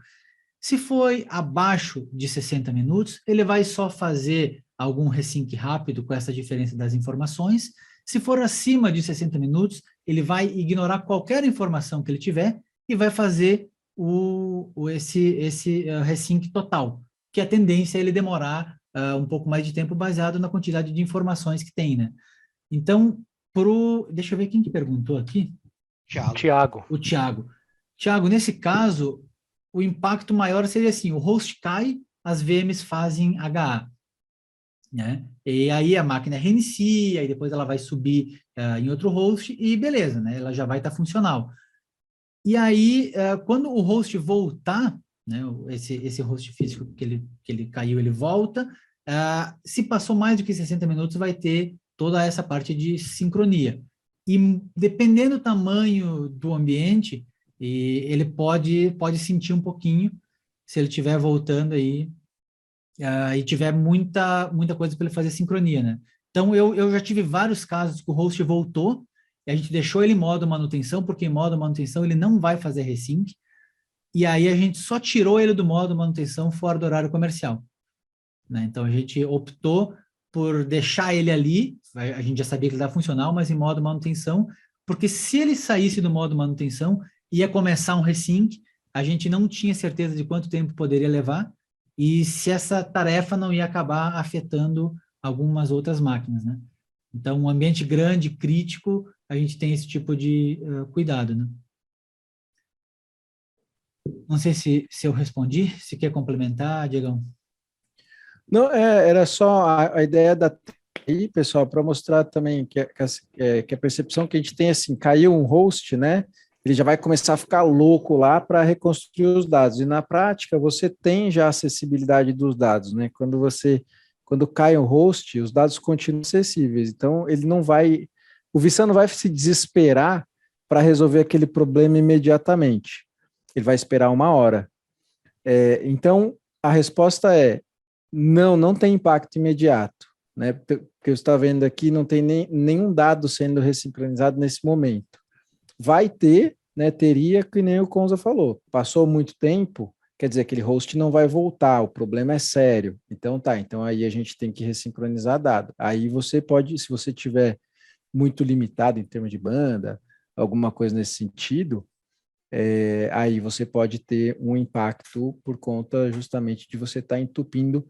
S5: se foi abaixo de 60 minutos, ele vai só fazer algum resync rápido com essa diferença das informações. Se for acima de 60 minutos, ele vai ignorar qualquer informação que ele tiver e vai fazer esse resync total, que a tendência é ele demorar um pouco mais de tempo baseado na quantidade de informações que tem, né? Então, deixa eu ver quem que perguntou aqui.
S3: Tiago.
S5: O Tiago. Tiago, nesse caso, o impacto maior seria assim, o host cai, as VMs fazem HA, né? E aí a máquina reinicia, e depois ela vai subir em outro host e beleza, né? Ela já vai estar funcional. E aí, quando o host voltar, né, esse host físico que ele caiu, ele volta, se passou mais do que 60 minutos, vai ter toda essa parte de sincronia. E dependendo do tamanho do ambiente, ele pode sentir um pouquinho, se ele estiver voltando aí, e tiver muita coisa para ele fazer sincronia, né? Então, eu já tive vários casos que o host voltou, e a gente deixou ele em modo manutenção, porque em modo manutenção ele não vai fazer resync, e aí a gente só tirou ele do modo manutenção fora do horário comercial, né? Então, a gente optou por deixar ele ali, a gente já sabia que ele estava funcional, mas em modo manutenção, porque se ele saísse do modo manutenção, ia começar um resync, a gente não tinha certeza de quanto tempo poderia levar, e se essa tarefa não ia acabar afetando algumas outras máquinas, né? Então, um ambiente grande, crítico, a gente tem esse tipo de cuidado, né? Não sei se eu respondi, se quer complementar, Diegão.
S1: Não, era só a ideia da aí, pessoal, para mostrar também que a percepção que a gente tem, assim, caiu um host, né? Ele já vai começar a ficar louco lá para reconstruir os dados. E na prática, você tem já acessibilidade dos dados, né? Quando cai um host, os dados continuam acessíveis. Então, o Vissan não vai se desesperar para resolver aquele problema imediatamente. Ele vai esperar 1 hora. Então, a resposta é não tem impacto imediato, né? Porque você está vendo aqui, não tem nenhum dado sendo ressincronizado nesse momento. Vai ter, né? Teria, que nem o Conza falou. Passou muito tempo, quer dizer, aquele host não vai voltar, o problema é sério. Então aí a gente tem que ressincronizar dado. Aí você pode, se você tiver muito limitado em termos de banda, alguma coisa nesse sentido, aí você pode ter um impacto por conta justamente de você estar entupindo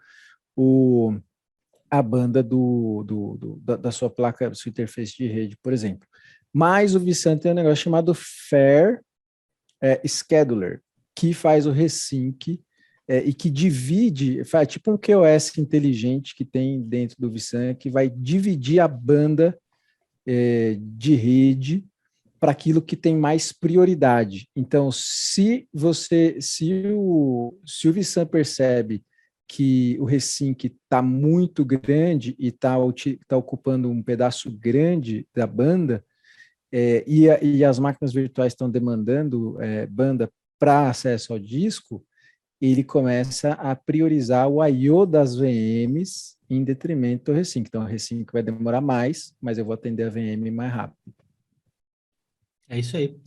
S1: a banda da sua placa, da sua interface de rede, por exemplo. Mas o Vissan tem um negócio chamado Fair Scheduler, que faz o resync e que faz tipo um QoS inteligente que tem dentro do Vissan, que vai dividir a banda de rede para aquilo que tem mais prioridade. Então, se o Vissan percebe que o resync está muito grande e está ocupando um pedaço grande da banda, e as máquinas virtuais estão demandando banda para acesso ao disco, ele começa a priorizar o I/O das VMs em detrimento do resync. Então, o resync vai demorar mais, mas eu vou atender a VM mais rápido.
S5: É isso aí.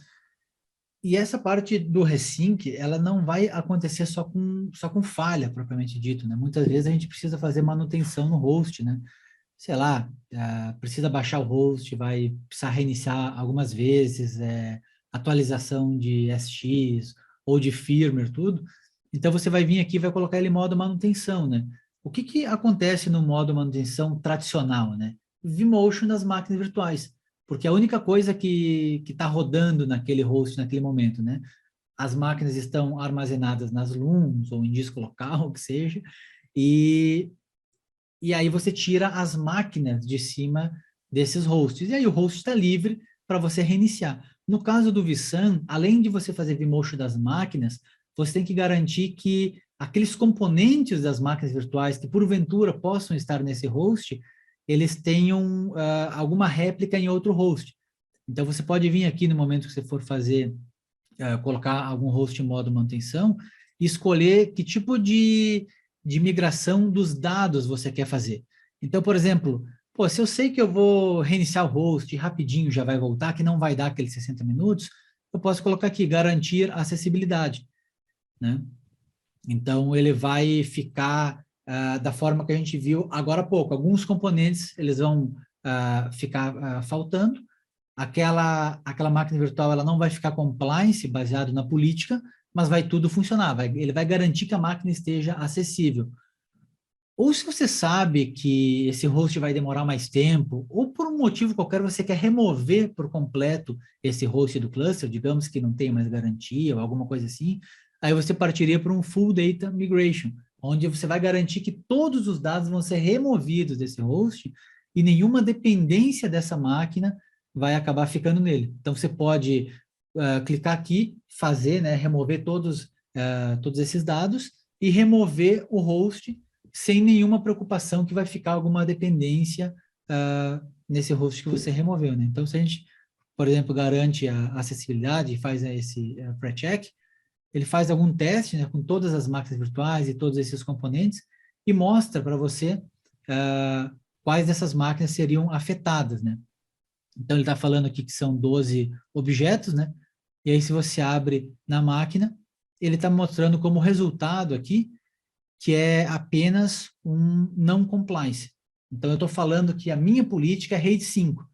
S5: E essa parte do resync, ela não vai acontecer só com falha, propriamente dito, né? Muitas vezes a gente precisa fazer manutenção no host, né? Sei lá, precisa baixar o host, vai precisar reiniciar algumas vezes, atualização de SX ou de firmware, tudo. Então, você vai vir aqui e vai colocar ele em modo manutenção, né? O que acontece no modo manutenção tradicional, né? vMotion das máquinas virtuais, porque é a única coisa que está rodando naquele host naquele momento, né? As máquinas estão armazenadas nas LUNs ou em disco local, o que seja, e aí você tira as máquinas de cima desses hosts, e aí o host está livre para você reiniciar. No caso do Vissan, além de você fazer vMotion das máquinas, você tem que garantir que aqueles componentes das máquinas virtuais que porventura possam estar nesse host, eles tenham alguma réplica em outro host. Então, você pode vir aqui no momento que você for fazer, colocar algum host em modo manutenção, e escolher que tipo de migração dos dados você quer fazer. Então, por exemplo, se eu sei que eu vou reiniciar o host rapidinho, já vai voltar, que não vai dar aqueles 60 minutos, eu posso colocar aqui, garantir acessibilidade, né? Então, ele vai ficar da forma que a gente viu agora há pouco. Alguns componentes, eles vão ficar faltando. Aquela máquina virtual, ela não vai ficar compliance, baseado na política, mas vai tudo funcionar. Ele vai garantir que a máquina esteja acessível. Ou se você sabe que esse host vai demorar mais tempo, ou por um motivo qualquer você quer remover por completo esse host do cluster, digamos que não tem mais garantia ou alguma coisa assim, aí você partiria para um full data migration, onde você vai garantir que todos os dados vão ser removidos desse host e nenhuma dependência dessa máquina vai acabar ficando nele. Então, você pode clicar aqui, fazer, né, remover todos esses dados e remover o host sem nenhuma preocupação que vai ficar alguma dependência nesse host que você removeu, né? Então, se a gente, por exemplo, garante a acessibilidade e faz esse pre-check, ele faz algum teste, né, com todas as máquinas virtuais e todos esses componentes e mostra para você quais dessas máquinas seriam afetadas, né? Então, ele está falando aqui que são 12 objetos, né? E aí, se você abre na máquina, ele está mostrando como resultado aqui que é apenas um não compliance. Então, eu estou falando que a minha política é RAID 5.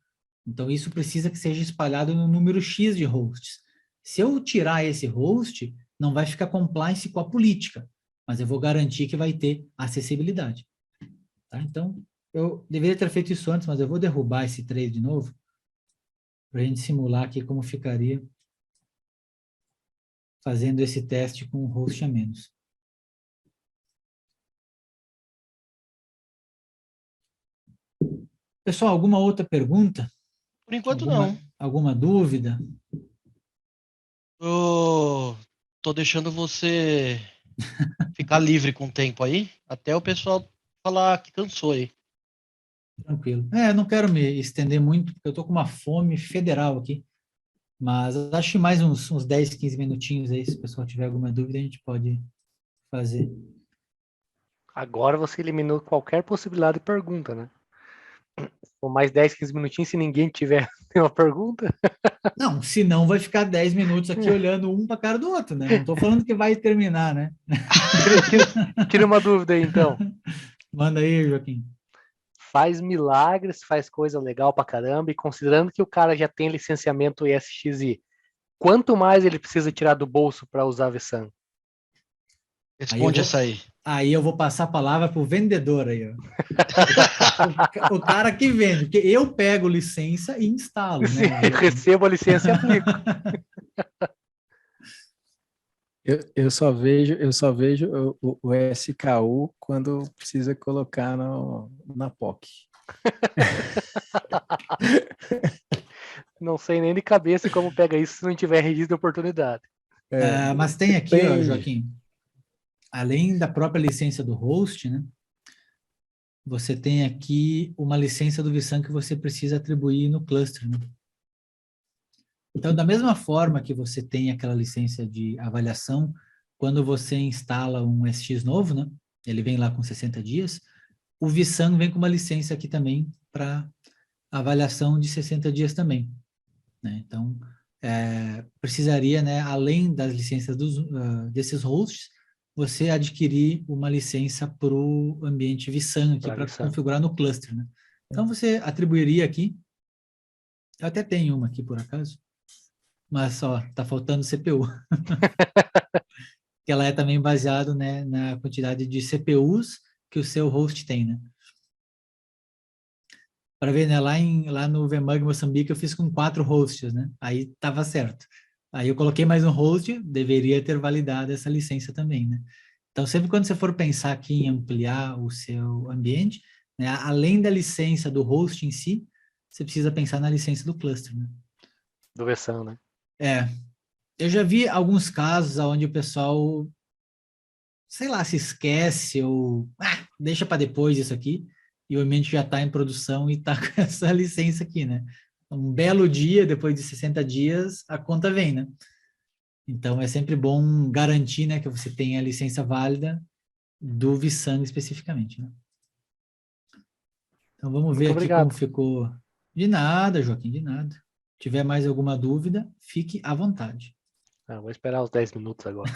S5: Então, isso precisa que seja espalhado no número X de hosts. Se eu tirar esse host, não vai ficar compliance com a política, mas eu vou garantir que vai ter acessibilidade. Tá? Então, eu deveria ter feito isso antes, mas eu vou derrubar esse 3 de novo, para a gente simular aqui como ficaria fazendo esse teste com um host a menos. Pessoal, alguma outra pergunta?
S6: Por enquanto, não.
S5: Alguma dúvida?
S6: Tô deixando você ficar livre com o tempo aí, até o pessoal falar que cansou aí.
S5: Tranquilo. Não quero me estender muito, porque eu estou com uma fome federal aqui. Mas acho que mais uns 10, 15 minutinhos aí, se o pessoal tiver alguma dúvida, a gente pode fazer.
S3: Agora você eliminou qualquer possibilidade de pergunta, né? Com mais 10, 15 minutinhos, se ninguém tiver nenhuma pergunta.
S5: Não, senão vai ficar 10 minutos aqui olhando um para a cara do outro, né? Não estou falando que vai terminar, né?
S3: Tira uma dúvida aí, então.
S5: Manda aí, Joaquim.
S3: Faz milagres, faz coisa legal pra caramba, e considerando que o cara já tem licenciamento ESXi, quanto mais ele precisa tirar do bolso para usar a VSAN?
S6: Responde essa aí.
S5: Aí eu vou passar a palavra para o vendedor aí, ó. O cara que vende, porque eu pego licença e instalo,
S3: Sim,
S5: né?
S3: recebo a licença e aplico.
S1: Eu só vejo o SKU quando precisa colocar na POC.
S3: Não sei nem de cabeça como pega isso se não tiver registro de oportunidade.
S5: Mas tem aqui, ó, Joaquim, além da própria licença do host, né? Você tem aqui uma licença do vSAN que você precisa atribuir no cluster, né? Então, da mesma forma que você tem aquela licença de avaliação, quando você instala um SX novo, né? Ele vem lá com 60 dias, o vSAN vem com uma licença aqui também para avaliação de 60 dias também, né? Então, precisaria, né, além das licenças desses hosts, você adquirir uma licença para o ambiente vSAN aqui para configurar no cluster, né? Então, você atribuiria aqui, eu até tenho uma aqui por acaso, mas só, tá faltando CPU. Que ela é também baseado, né, na quantidade de CPUs que o seu host tem, né? Para ver, né, lá no VMUG Moçambique eu fiz com 4 hosts, né? Aí tava certo. Aí eu coloquei mais um host, deveria ter validado essa licença também, né? Então, sempre quando você for pensar aqui em ampliar o seu ambiente, né, além da licença do host em si, você precisa pensar na licença do cluster, né?
S3: Do vSAN, né?
S5: Eu já vi alguns casos onde o pessoal, sei lá, se esquece ou deixa para depois isso aqui, e o ambiente já está em produção e está com essa licença aqui, né? Um belo dia, depois de 60 dias, a conta vem, né? Então, é sempre bom garantir, né, que você tenha a licença válida do vSAN especificamente, né? Então, vamos ver aqui como ficou. De nada, Joaquim, de nada. Se tiver mais alguma dúvida, fique à vontade.
S3: Vou esperar os 10 minutos agora.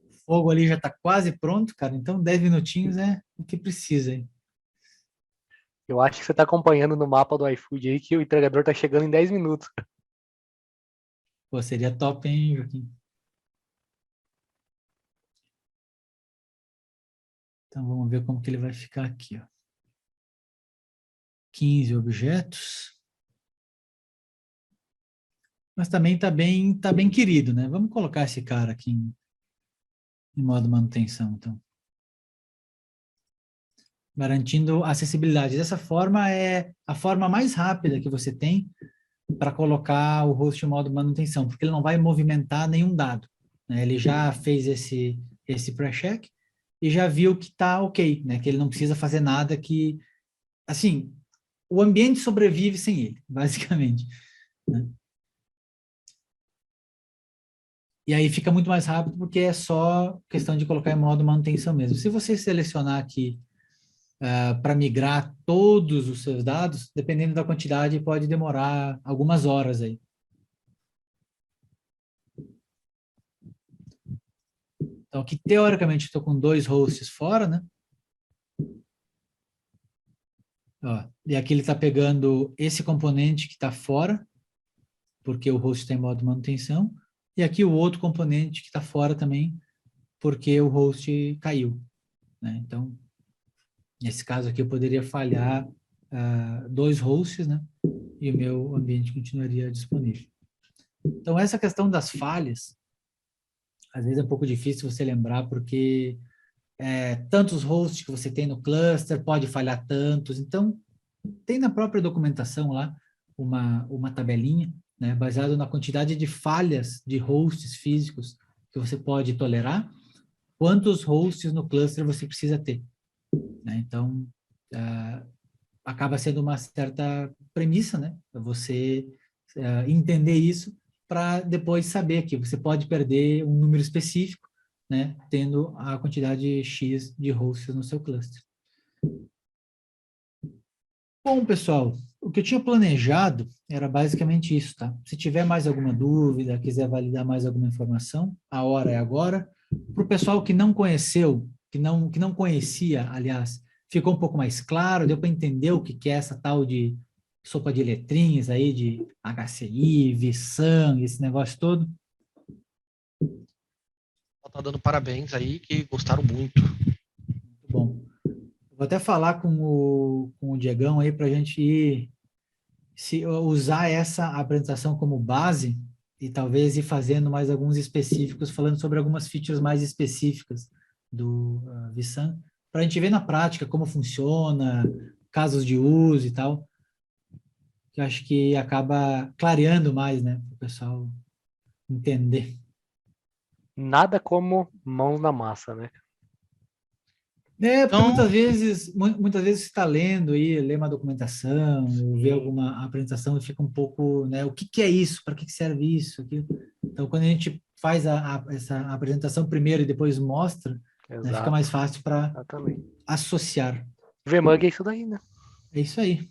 S5: O fogo ali já está quase pronto, cara. Então, 10 minutinhos é o que precisa, hein?
S3: Eu acho que você está acompanhando no mapa do iFood aí que o entregador está chegando em 10 minutos.
S5: Pô, seria top, hein, Joaquim? Então, vamos ver como que ele vai ficar aqui, ó. 15 objetos. Mas também tá bem querido, né? Vamos colocar esse cara aqui em modo manutenção, então. Garantindo acessibilidade. Dessa forma, é a forma mais rápida que você tem para colocar o host em modo manutenção, porque ele não vai movimentar nenhum dado, né? Ele já fez esse pré-check e já viu que está ok, né? Que ele não precisa fazer nada que... Assim, o ambiente sobrevive sem ele, basicamente, né? E aí fica muito mais rápido porque é só questão de colocar em modo manutenção mesmo. Se você selecionar aqui para migrar todos os seus dados, dependendo da quantidade, pode demorar algumas horas aí. Então, aqui, teoricamente, estou com 2 hosts fora, né? Ó, e aqui ele está pegando esse componente que está fora, porque o host está em modo manutenção, e aqui o outro componente que está fora também, porque o host caiu, né? Então, nesse caso aqui, eu poderia falhar 2 hosts, né? E o meu ambiente continuaria disponível. Então, essa questão das falhas, às vezes é um pouco difícil você lembrar, porque tantos hosts que você tem no cluster, pode falhar tantos. Então, tem na própria documentação lá uma tabelinha, né, baseado na quantidade de falhas de hosts físicos que você pode tolerar, quantos hosts no cluster você precisa ter, né? Então, acaba sendo uma certa premissa, né, você entender isso para depois saber que você pode perder um número específico, né, tendo a quantidade X de hosts no seu cluster. Bom, pessoal, o que eu tinha planejado era basicamente isso, tá? Se tiver mais alguma dúvida, quiser validar mais alguma informação, a hora é agora. Para o pessoal que não conheceu, que não conhecia, aliás, ficou um pouco mais claro, deu para entender o que é essa tal de sopa de letrinhas aí, de HCI, vSAN, esse negócio todo?
S6: Tá dando parabéns aí, que gostaram muito.
S5: Muito bom. Vou até falar com o Diegão aí para a gente usar essa apresentação como base e talvez ir fazendo mais alguns específicos, falando sobre algumas features mais específicas do vSAN, para a gente ver na prática como funciona, casos de uso e tal, que eu acho que acaba clareando mais, né, para o pessoal entender.
S3: Nada como mãos na massa, né?
S5: Porque
S6: Então,
S5: muitas vezes você está lendo aí, lê uma documentação, ou vê alguma apresentação e fica um pouco, né, o que é isso? Para que serve isso? Aquilo? Então, quando a gente faz essa apresentação primeiro e depois mostra, né, fica mais fácil para
S3: Exatamente.
S5: associar.
S3: VMUG é isso daí, né?
S5: É isso aí.